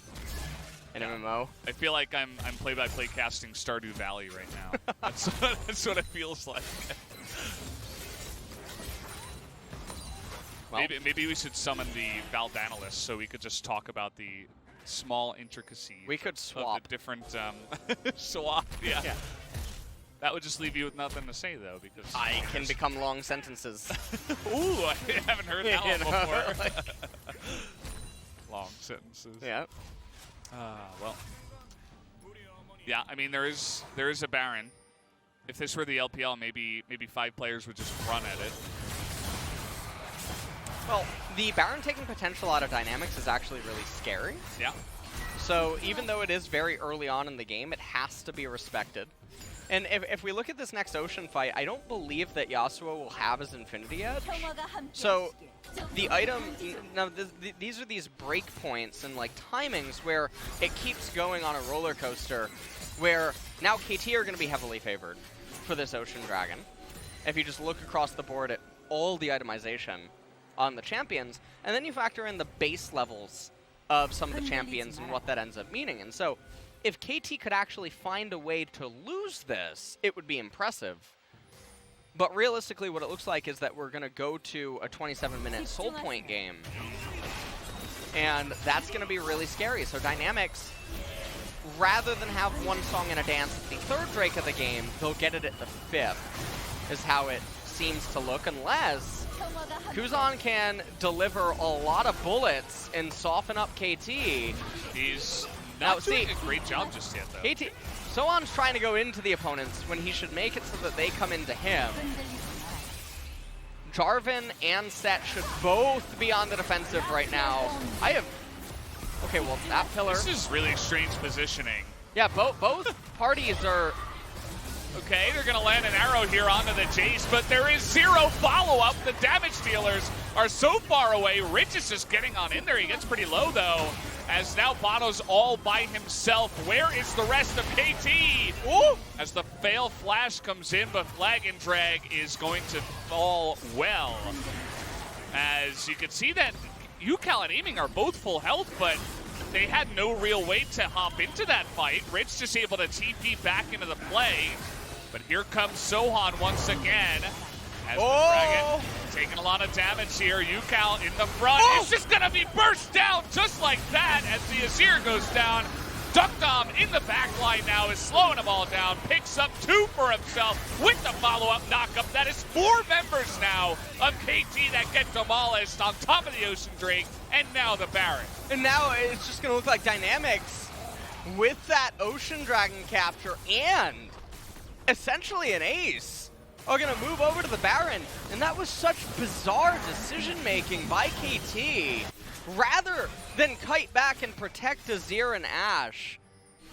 MMO. I feel like I'm play-by-play casting Stardew Valley right now. That's what it feels like. Well, maybe we should summon the Valdanalist so we could just talk about the small intricacies. We could swap. Of the different swap. Yeah. That would just leave you with nothing to say though, because I can become long sentences. Ooh, I haven't heard that one before. Long sentences. Yeah. Well. Yeah, I mean there is a Baron. If this were the LPL, maybe 5 players would just run at it. Well, the Baron taking potential out of Dynamics is actually really scary. Yeah. So even though it is very early on in the game, it has to be respected. And if we look at this next Ocean fight, I don't believe that Yasuo will have his Infinity Edge. So the item, now these are these break points and like timings where it keeps going on a roller coaster, where now KT are going to be heavily favored for this Ocean Dragon. If you just look across the board at all the itemization on the champions, and then you factor in the base levels of some of the champions and what that ends up meaning. And so if KT could actually find a way to lose this, it would be impressive. But realistically, what it looks like is that we're going to go to a 27-minute soul point game. And that's going to be really scary. So Dynamics, rather than have one song and a dance at the third Drake of the game, they'll get it at the fifth, is how it seems to look, unless Kuzan can deliver a lot of bullets and soften up KT. He's not doing a great job just yet, though. KT, Sohan's trying to go into the opponents when he should make it so that they come into him. Jarvan and Set should both be on the defensive right now. Okay, well, that pillar. This is really strange positioning. Yeah, both parties are. Okay, they're going to land an arrow here onto the Jace, but there is zero follow-up. The damage dealers are so far away. Rich is just getting on in there. He gets pretty low, though, as now Bono's all by himself. Where is the rest of KT? Ooh! As the fail flash comes in, but Flag and Drag is going to fall well. As you can see that UCal and Aiming are both full health, but they had no real way to hop into that fight. Rich just able to TP back into the play. But here comes Sohan once again. As the Dragon taking a lot of damage here. UCal in the front. It's just going to be burst down just like that as the Azir goes down. Duckdom in the back line now is slowing them all down. Picks up 2 for himself with the follow-up knockup. That is 4 members now of KT that get demolished on top of the Ocean Drake and now the Baron. And now it's just going to look like Dynamics with that Ocean Dragon capture and essentially an ace are going to move over to the Baron. And that was such bizarre decision-making by KT. Rather than kite back and protect Azir and Ashe,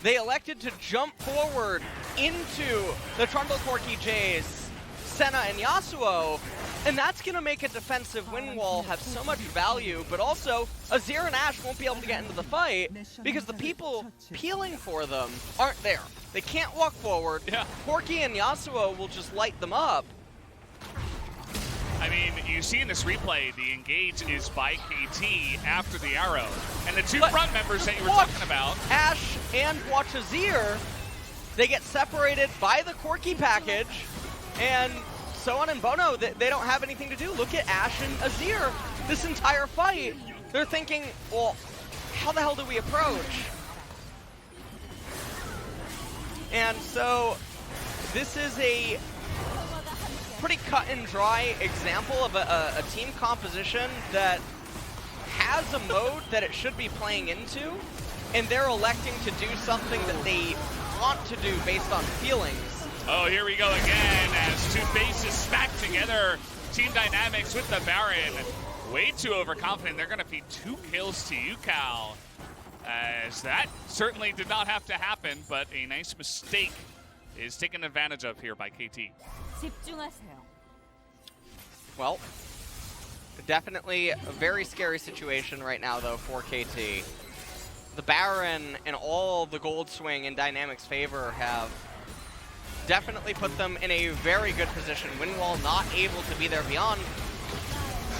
they elected to jump forward into the Trundle Corki Jace, Senna, and Yasuo, and that's going to make a defensive win wall have so much value, but also Azir and Ashe won't be able to get into the fight because the people peeling for them aren't there. They can't walk forward. Yeah. Corki and Yasuo will just light them up. I mean, you see in this replay, the engage is by KT after the arrow. And the 2 front members that you were talking about. Ashe and watch Azir, they get separated by the Corki package, and Sohan and Bono, they don't have anything to do. Look at Ashe and Azir this entire fight. They're thinking, well, how the hell do we approach? And so this is a pretty cut and dry example of a team composition that has a mode that it should be playing into, and they're electing to do something that they want to do based on feelings. Oh, here we go again as 2 bases stacked together. Team Dynamics with the Baron. Way too overconfident. They're going to feed 2 kills to UCal. As that certainly did not have to happen, but a nice mistake is taken advantage of here by KT. Well, definitely a very scary situation right now, though, for KT. The Baron and all the gold swing in Dynamics' favor have definitely put them in a very good position. Winwall not able to be there beyond,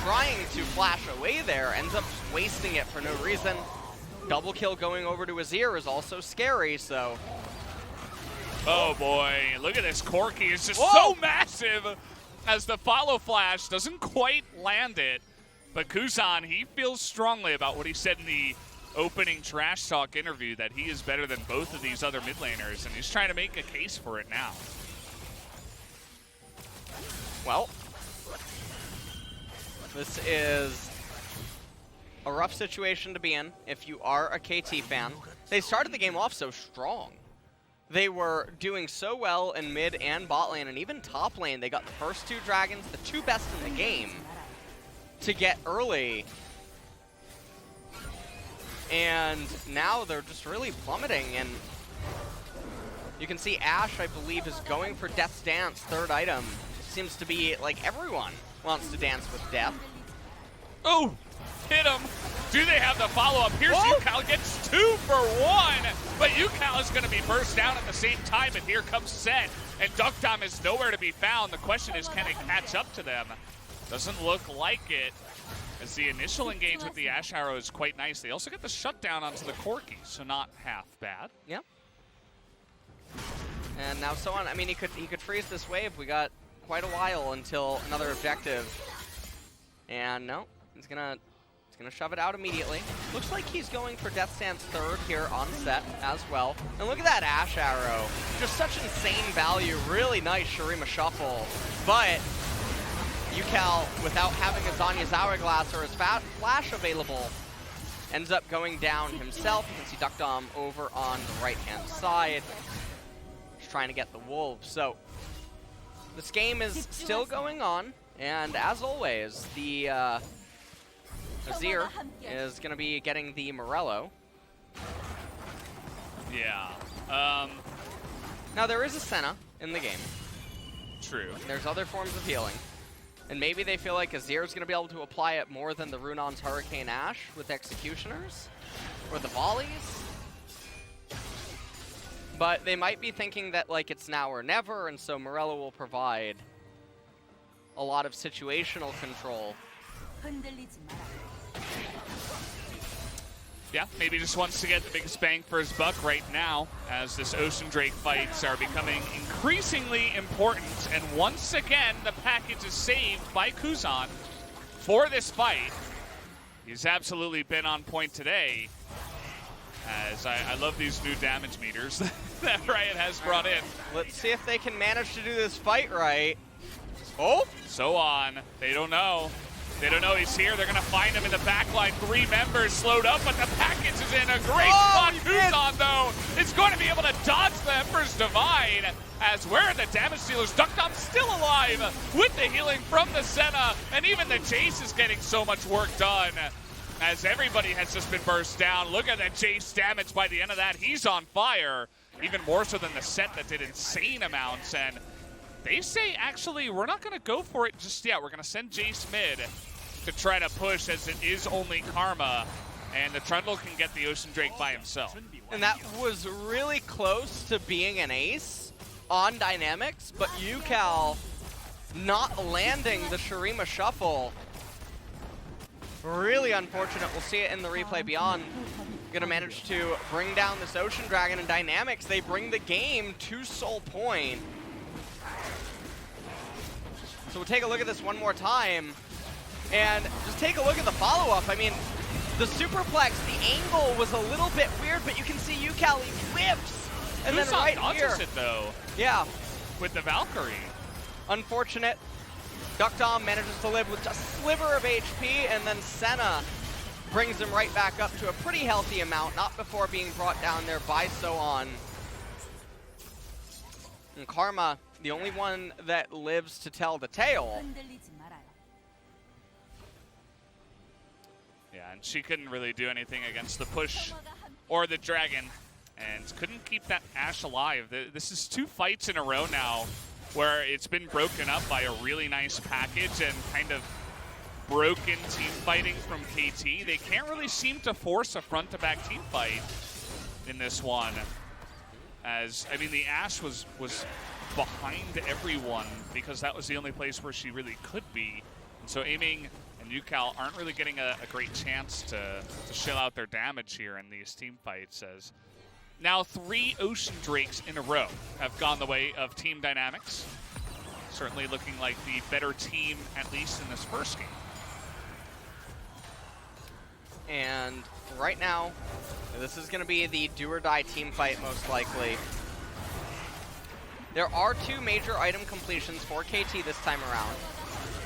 trying to flash away there, ends up wasting it for no reason. Double kill going over to Azir is also scary, so... Oh boy, look at this. Corki is just so massive as the follow flash doesn't quite land it. But Kuzan, he feels strongly about what he said in the opening Trash Talk interview, that he is better than both of these other mid laners, and he's trying to make a case for it now. Well, this is a rough situation to be in if you are a KT fan. They started the game off so strong. They were doing so well in mid and bot lane, and even top lane. They got the first 2 dragons, the 2 best in the game, to get early. And now they're just really plummeting, and you can see Ashe, I believe, is going for Death's Dance, 3rd item. Seems to be like everyone wants to dance with Death. Oh, hit him. Do they have the follow-up? Here's UCal, gets 2 for 1, but UCal is going to be burst down at the same time, and here comes Set, and Duckdom is nowhere to be found. The question is, can it catch up to them? Doesn't look like it, as the initial engage with the Ashe Arrow is quite nice. They also get the shutdown onto the Corki, so not half bad. Yeah. And now Soan, I mean, he could freeze this wave. We got quite a while until another objective. And no, he's gonna shove it out immediately. Looks like he's going for Death Stance third here on set as well. And look at that Ash arrow. Just such insane value. Really nice Shurima shuffle. But UCal, without having a Zanya's Hourglass or his Flash available, ends up going down himself. You can see Duck Dom over on the right-hand side. Just trying to get the Wolves. So this game is still going on. And as always, the Azir is going to be getting the Morello. Yeah. Now, there is a Senna in the game. True. There's other forms of healing. And maybe they feel like Azir is going to be able to apply it more than the Runon's Hurricane Ash with Executioners or the Volleys. But they might be thinking that like it's now or never, and so Morello will provide a lot of situational control. Yeah, maybe just wants to get the biggest bang for his buck right now as this Ocean Drake fights are becoming increasingly important. And once again, the package is saved by Kuzan for this fight. He's absolutely been on point today. As I love these new damage meters that Riot has brought in. Let's see if they can manage to do this fight right. Oh! So on. They don't know. They don't know he's here. They're going to find him in the backline. 3 members slowed up, but the package is in a great spot. Kuzan, though, is going to be able to dodge the Emperor's Divide. As where are the damage dealers? Duck Dom's still alive with the healing from the Senna. And even the Jace is getting so much work done. As everybody has just been burst down. Look at that Jace damage by the end of that. He's on fire. Even more so than the set that did insane amounts. And they say, actually, we're not going to go for it just yet. We're going to send Jace mid to try to push, as it is only Karma. And the Trundle can get the Ocean Drake by himself. And that was really close to being an ace on Dynamics, but UCal not landing the Shurima Shuffle. Really unfortunate. We'll see it in the replay beyond. Gonna manage to bring down this Ocean Dragon, and Dynamics, they bring the game to Soul Point. So we'll take a look at this one more time. And just take a look at the follow-up. I mean, the superplex, the angle was a little bit weird, but you can see UCal, he whips. And then right here. It, though. Yeah. With the Valkyrie. Unfortunate. Duck Dom manages to live with just a sliver of HP, and then Senna brings him right back up to a pretty healthy amount, not before being brought down there by Soan. And Karma, the only one that lives to tell the tale. Yeah, and she couldn't really do anything against the push or the dragon, and couldn't keep that Ashe alive. This is 2 fights in a row now where it's been broken up by a really nice package and kind of broken team fighting from KT. They can't really seem to force a front-to-back team fight in this one. As, I mean, the Ashe was behind everyone because that was the only place where she really could be. And so Aiming and UCal aren't really getting a great chance to shell out their damage here in these team fights. As now 3 Ocean Drakes in a row have gone the way of Team Dynamics. Certainly looking like the better team, at least in this first game. And right now, this is going to be the do-or-die team fight, most likely. There are 2 major item completions for KT this time around.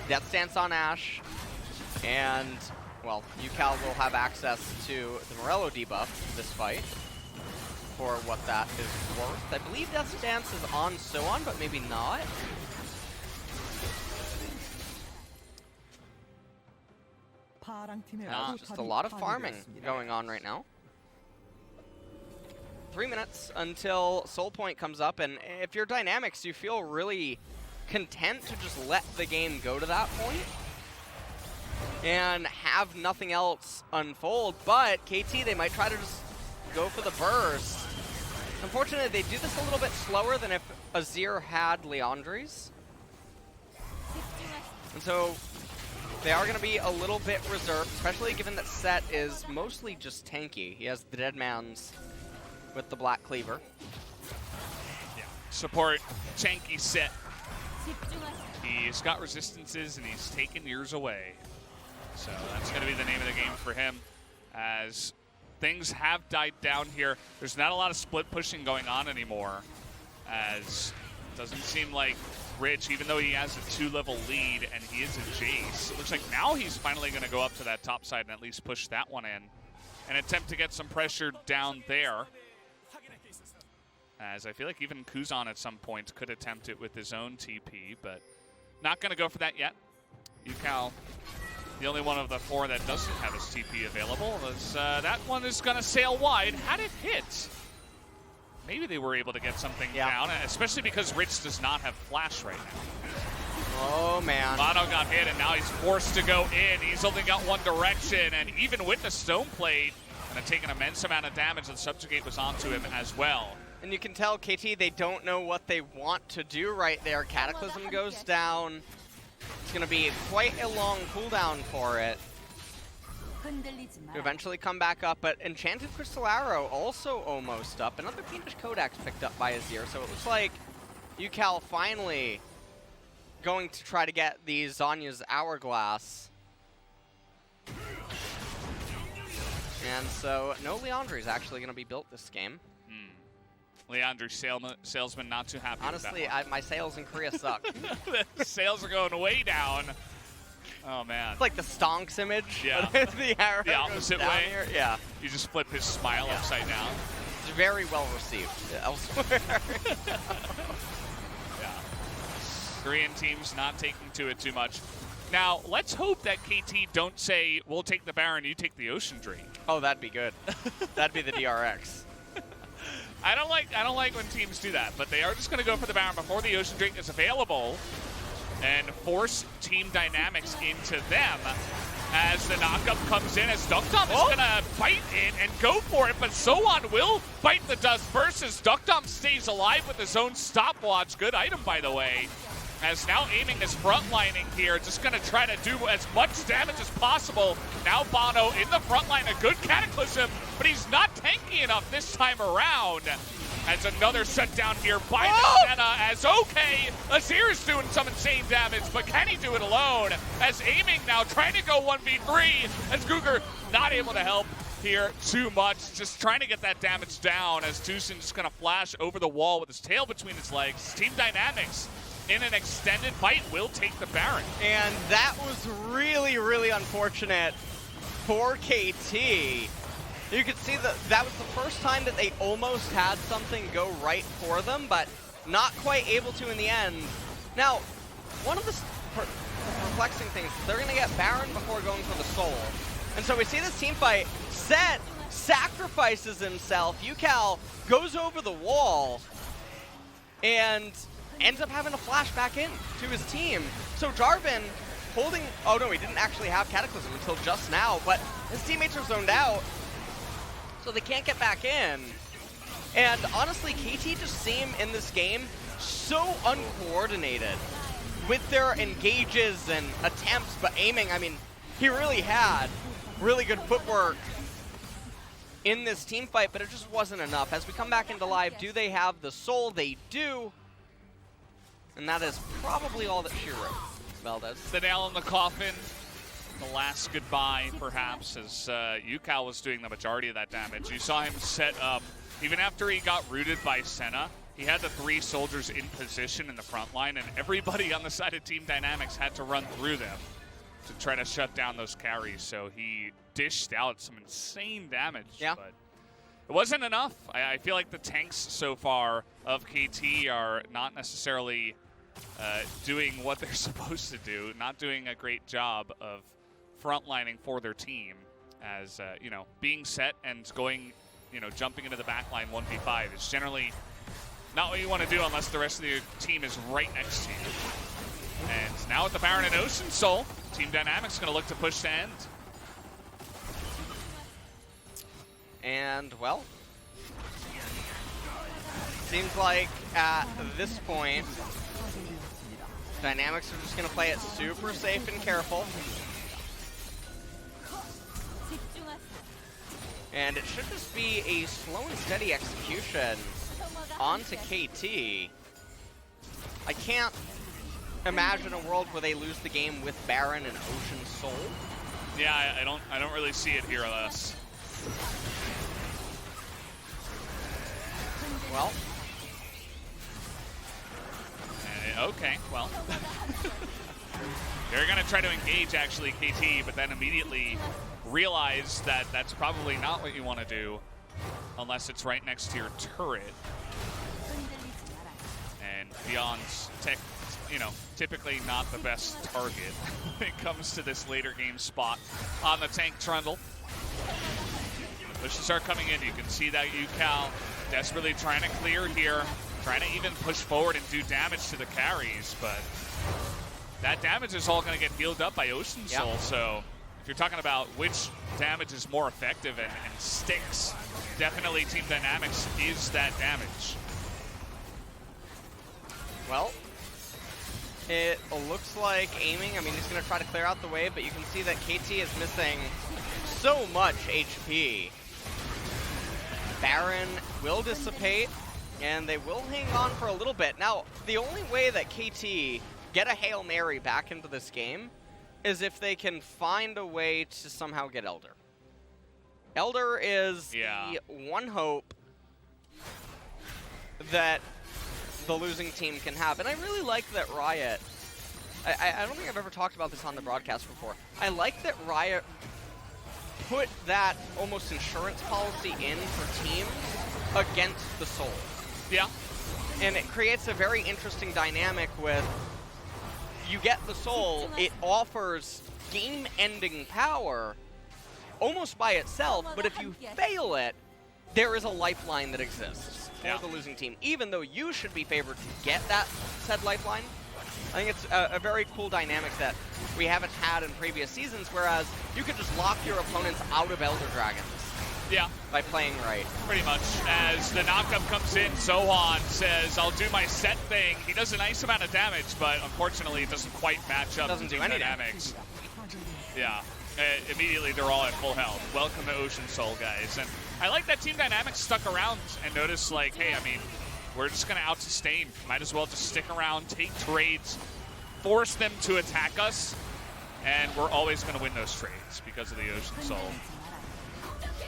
Death Stance on Ashe, and, well, UCal will have access to the Morello debuff this fight for what that is worth. I believe Death Stance is on Soan, but maybe not. Just a lot of farming going on right now. 3 minutes until Soul Point comes up, and if you're Dynamics, you feel really content to just let the game go to that point and have nothing else unfold. But KT, they might try to just go for the burst. Unfortunately, they do this a little bit slower than if Azir had Leandri's. And so they are going to be a little bit reserved, especially given that Set is mostly just tanky. He has the Deadman's with the Black Cleaver. Yeah, support tanky set. He's got resistances and he's taken yours away. So that's going to be the name of the game for him as things have died down here. There's not a lot of split pushing going on anymore, as it doesn't seem like Rich, even though he has a 2-level lead and he is a Jace, it looks like now he's finally going to go up to that top side and at least push that one in and attempt to get some pressure down there. As I feel like even Kuzan at some point could attempt it with his own TP, but not going to go for that yet. UCal, the only one of the 4 that doesn't have his TP available, is that one is going to sail wide. Had it hit, maybe they were able to get something down, especially because Rich does not have flash right now. Oh, man. Lotto got hit, and now he's forced to go in. He's only got one direction, and even with the stone plate, going to take an immense amount of damage, and Subjugate was onto him as well. And you can tell KT, they don't know what they want to do right there. Cataclysm goes down. It's going to be quite a long cooldown for it to eventually come back up, but Enchanted Crystal Arrow also almost up. Another Fiendish Codex picked up by Azir, so it looks like UCal finally going to try to get the Zanya's Hourglass. And so no Leandri is actually going to be built this game. Leandri Salesman not too happy Honestly, with that my sales in Korea suck. The sales are going way down. Oh, man. It's like the stonks image. Yeah. The arrow the opposite way. here. Yeah. You just flip his smile upside down. It's very well received elsewhere. Yeah. Korean teams not taking to it too much. Now, let's hope that KT don't say, we'll take the Baron, you take the Ocean Dream. Oh, that'd be good. That'd be the DRX. I don't like when teams do that, but they are just going to go for the Baron before the Ocean Drink is available and force team dynamics into them as the knockup comes in, as Duckdom is going to bite in and go for it, but Sohan will bite the dust first as Duckdom stays alive with his own stopwatch. Good item, by the way, as now aiming his frontlining here, just going to try to do as much damage as possible. Now Bono in the front line, a good Cataclysm, but he's not tanky enough this time around. As another shutdown here by the Senna, as Azir is doing some insane damage, but can he do it alone? As aiming now, trying to go 1v3, as Cougar not able to help here too much, just trying to get that damage down, as Tucson just gonna flash over the wall with his tail between his legs. Team Dynamics in an extended fight will take the Baron. And that was really, really unfortunate for KT. You could see that was the first time that they almost had something go right for them, but not quite able to in the end. Now, one of the perplexing things is they're going to get Baron before going for the Soul. And so we see this team fight. Set sacrifices himself. UCal goes over the wall and ends up having to flash back in to his team. So Jarvan holding, oh no, he didn't actually have Cataclysm until just now, but his teammates are zoned out, so they can't get back in. And honestly, KT just seem in this game so uncoordinated with their engages and attempts, but aiming, I mean, he really had really good footwork in this team fight, but it just wasn't enough. As we come back into live, do they have the Soul? They do. And that is probably all that she wrote, Valdez. The nail in the coffin, the last goodbye, perhaps, as UCal was doing the majority of that damage. You saw him set up, even after he got rooted by Senna, he had the 3 soldiers in position in the front line, and everybody on the side of Team Dynamics had to run through them to try to shut down those carries. So he dished out some insane damage, but it wasn't enough. I feel like the tanks so far of KT are not necessarily doing what they're supposed to do, not doing a great job of frontlining for their team, as you know, being set and going, you know, jumping into the back line 1v5 is generally not what you want to do unless the rest of the team is right next to you. And now with the Baron and Ocean Soul, Team Dynamics going to look to push to end. And, well, seems like at this point, Dynamics are just going to play it super safe and careful. And it should just be a slow and steady execution onto KT. I can't imagine a world where they lose the game with Baron and Ocean Soul. Yeah, I don't really see it here, Les. Well. Okay, well. They're going to try to engage, actually, KT, but then immediately realize that that's probably not what you want to do unless it's right next to your turret. And Beyond's typically not the best target when it comes to this later game spot on the tank trundle. The pushes are coming in. You can see that UCal desperately trying to clear here, trying to even push forward and do damage to the carries, but that damage is all going to get healed up by Ocean Soul. Yep. So if you're talking about which damage is more effective and sticks, definitely Team Dynamics is that damage. Well, it looks like aiming. I mean, he's going to try to clear out the wave, but you can see that KT is missing so much HP. Baron will dissipate, and they will hang on for a little bit. Now, the only way that KT get a Hail Mary back into this game is if they can find a way to somehow get Elder. Elder is the one hope that the losing team can have. And I really like that Riot, I don't think I've ever talked about this on the broadcast before. I like that Riot put that almost insurance policy in for teams against the Soul. Yeah. And it creates a very interesting dynamic with, you get the Soul, it offers game-ending power almost by itself, but if you fail it, there is a lifeline that exists for the losing team, even though you should be favored to get that said lifeline. I think it's a very cool dynamic that we haven't had in previous seasons, whereas you could just lock your opponents out of Elder Dragons. Yeah. By playing right. Pretty much. As the knockup comes in, Sohan says, I'll do my set thing. He does a nice amount of damage, but unfortunately it doesn't quite match up Doesn't to do any Dynamics. Yeah. Immediately they're all at full health. Welcome to Ocean Soul, guys. And I like that Team Dynamics stuck around and noticed, like, hey, I mean, we're just going to out-sustain. Might as well just stick around, take trades, force them to attack us, and we're always going to win those trades because of the Ocean Soul.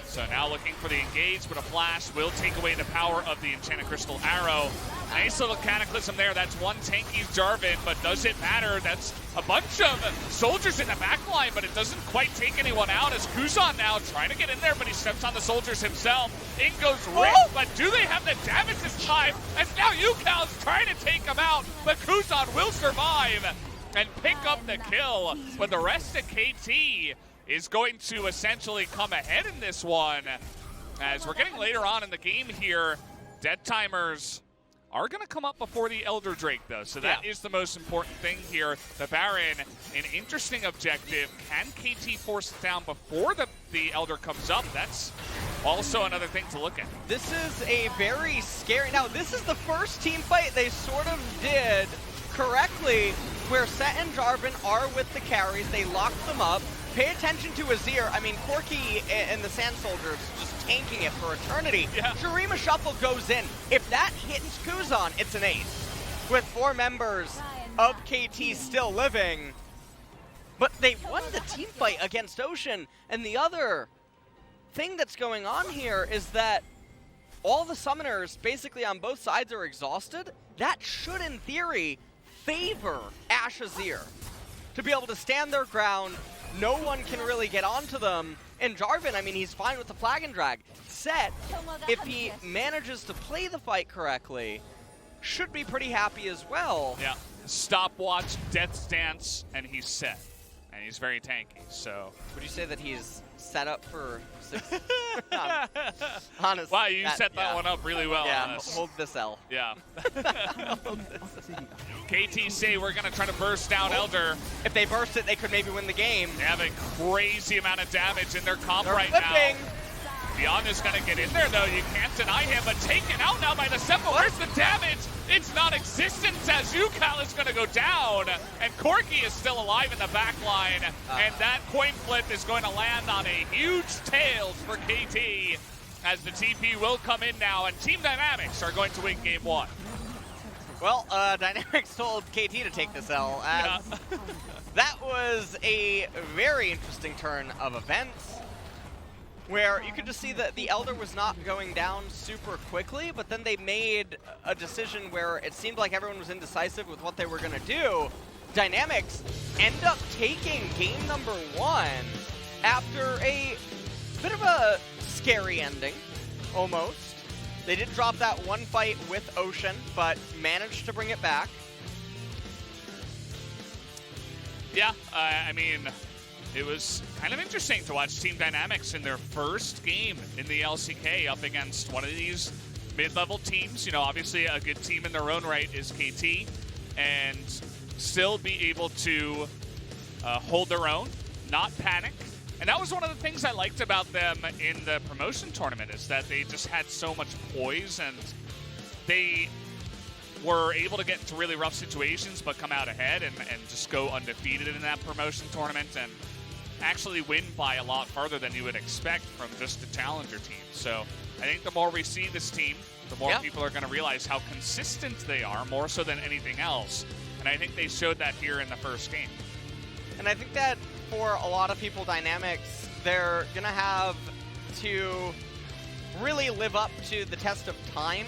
So now looking for the engage, but a flash will take away the power of the Enchanted Crystal Arrow. Nice little Cataclysm there. That's one tanky Jarvan, but does it matter? That's a bunch of soldiers in the back line, but it doesn't quite take anyone out as Kuzan now trying to get in there, but he steps on the soldiers himself. In goes Rick, but do they have the damage this time? As now UCal's trying to take him out, but Kuzan will survive and pick up the kill. But the rest of KT is going to essentially come ahead in this one. As we're getting later on in the game here, dead timers are going to come up before the Elder Drake, though. So that is the most important thing here. The Baron, an interesting objective. Can KT force it down before the Elder comes up? That's also another thing to look at. This is a very scary... Now, this is the first team fight they sort of did correctly, where Set and Jarvan are with the carries. They locked them up. Pay attention to Azir. I mean, Corki and the Sand Soldiers just tanking it for eternity. Yeah. Shurima Shuffle goes in. If that hits Kuzan, it's an ace. With 4 members of KT still living. But they won the team fight against Ocean. And the other thing that's going on here is that all the summoners basically on both sides are exhausted. That should, in theory, favor Ashe Azir to be able to stand their ground. No one can really get onto them. And Jarvan, I mean, he's fine with the flag and drag. Set, if he manages to play the fight correctly, should be pretty happy as well. Yeah. Stopwatch, death stance, and he's set. And he's very tanky, so. Would you say that he's set up for 6? Honestly. Wow, you set that one up really well. Yeah, hold this L. Yeah. KT say we're going to try to burst down Elder. If they burst it, they could maybe win the game. They have a crazy amount of damage in their comp right flipping. now. Beyond is going to get in there, though. You can't deny him, but taken out now by the Seppo. Where's the damage? It's non-existent as UCal is going to go down. And Corki is still alive in the back line. And that coin flip is going to land on a huge tails for KT. As the TP will come in now, and Team Dynamics are going to win game 1. Well, Dynamics told KT to take this L, as that was a very interesting turn of events, where you could just see that the Elder was not going down super quickly, but then they made a decision where it seemed like everyone was indecisive with what they were going to do. Dynamics end up taking game number 1 after a bit of a scary ending, almost. They did drop that one fight with Ocean, but managed to bring it back. Yeah, I mean, it was kind of interesting to watch Team Dynamics in their first game in the LCK up against one of these mid-level teams. You know, obviously a good team in their own right is KT, and still be able to hold their own, not panic. And that was one of the things I liked about them in the promotion tournament, is that they just had so much poise, and they were able to get into really rough situations but come out ahead and just go undefeated in that promotion tournament and actually win by a lot farther than you would expect from just the challenger team. So I think the more we see this team, the more people are going to realize how consistent they are, more so than anything else. And I think they showed that here in the first game. And I think that for a lot of people, Dynamics, they're going to have to really live up to the test of time,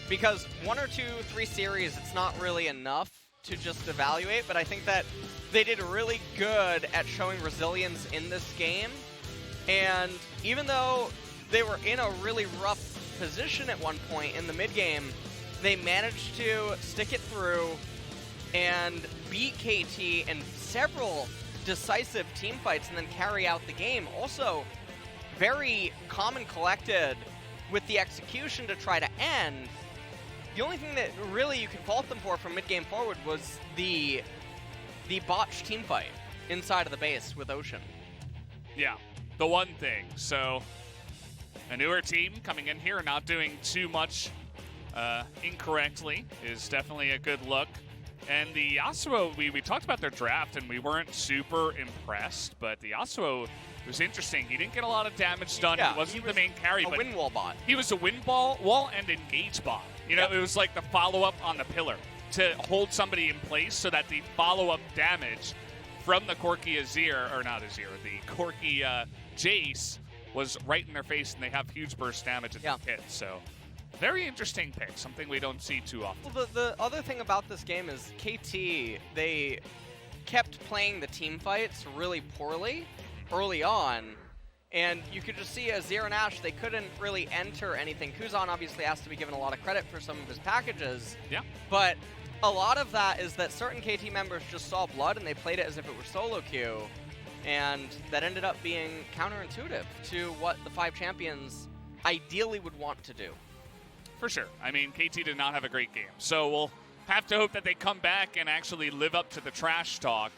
because 1 or 2, 3 series, it's not really enough to just evaluate, but I think that they did really good at showing resilience in this game. And even though they were in a really rough position at one point in the mid-game, they managed to stick it through and beat KT in several decisive team fights and then carry out the game. Also, very calm and collected with the execution to try to end. The only thing that really you could fault them for from mid-game forward was the botched team fight inside of the base with Ocean. Yeah, the one thing. So a newer team coming in here and not doing too much incorrectly is definitely a good look. And the Yasuo, we talked about their draft and we weren't super impressed, but the Yasuo was interesting. He didn't get a lot of damage done. Yeah, he wasn't the main carry, but win wall bot. He was a win wall and engage bot. You know, it was like the follow-up on the pillar to hold somebody in place so that the follow-up damage from the Corki Azir, or not Azir, the Corki Jace was right in their face, and they have huge burst damage at the pit. So very interesting pick, something we don't see too often. Well, the other thing about this game is KT, they kept playing the team fights really poorly early on, and you could just see Azir and Ashe, they couldn't really enter anything. Kuzan obviously has to be given a lot of credit for some of his packages, but a lot of that is that certain KT members just saw blood and they played it as if it were solo queue, and that ended up being counterintuitive to what the 5 champions ideally would want to do. For sure. I mean, KT did not have a great game. So we'll have to hope that they come back and actually live up to the trash talk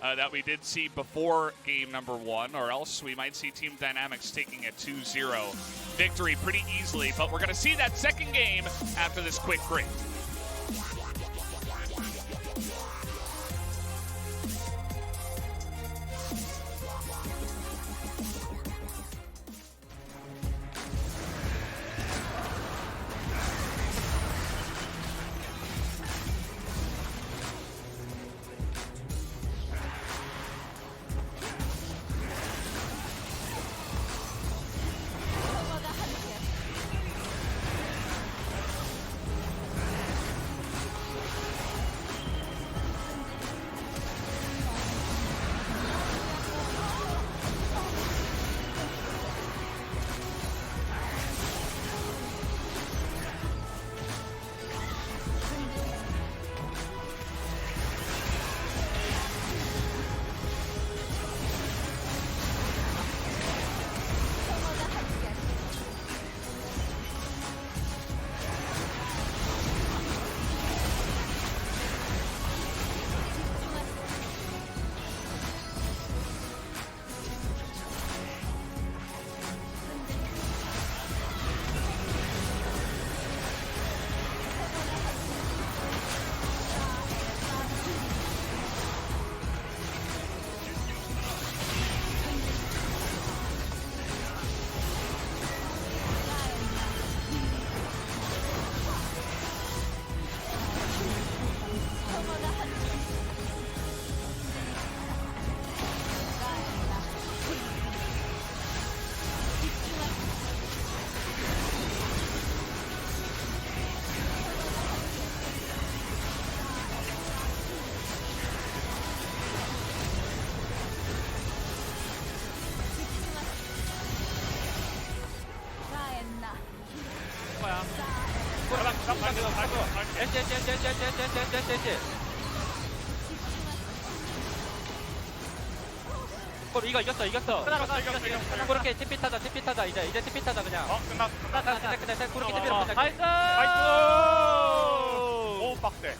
that we did see before game number 1, or else we might see Team Dynamics taking a 2-0 victory pretty easily. But we're going to see that second game after this quick break. 이거 이겼어. 그렇게 TP 타자 이제 TP 타자 그냥. 끝났어. 그렇게 TP로 가자. 나이스! 오 빡세.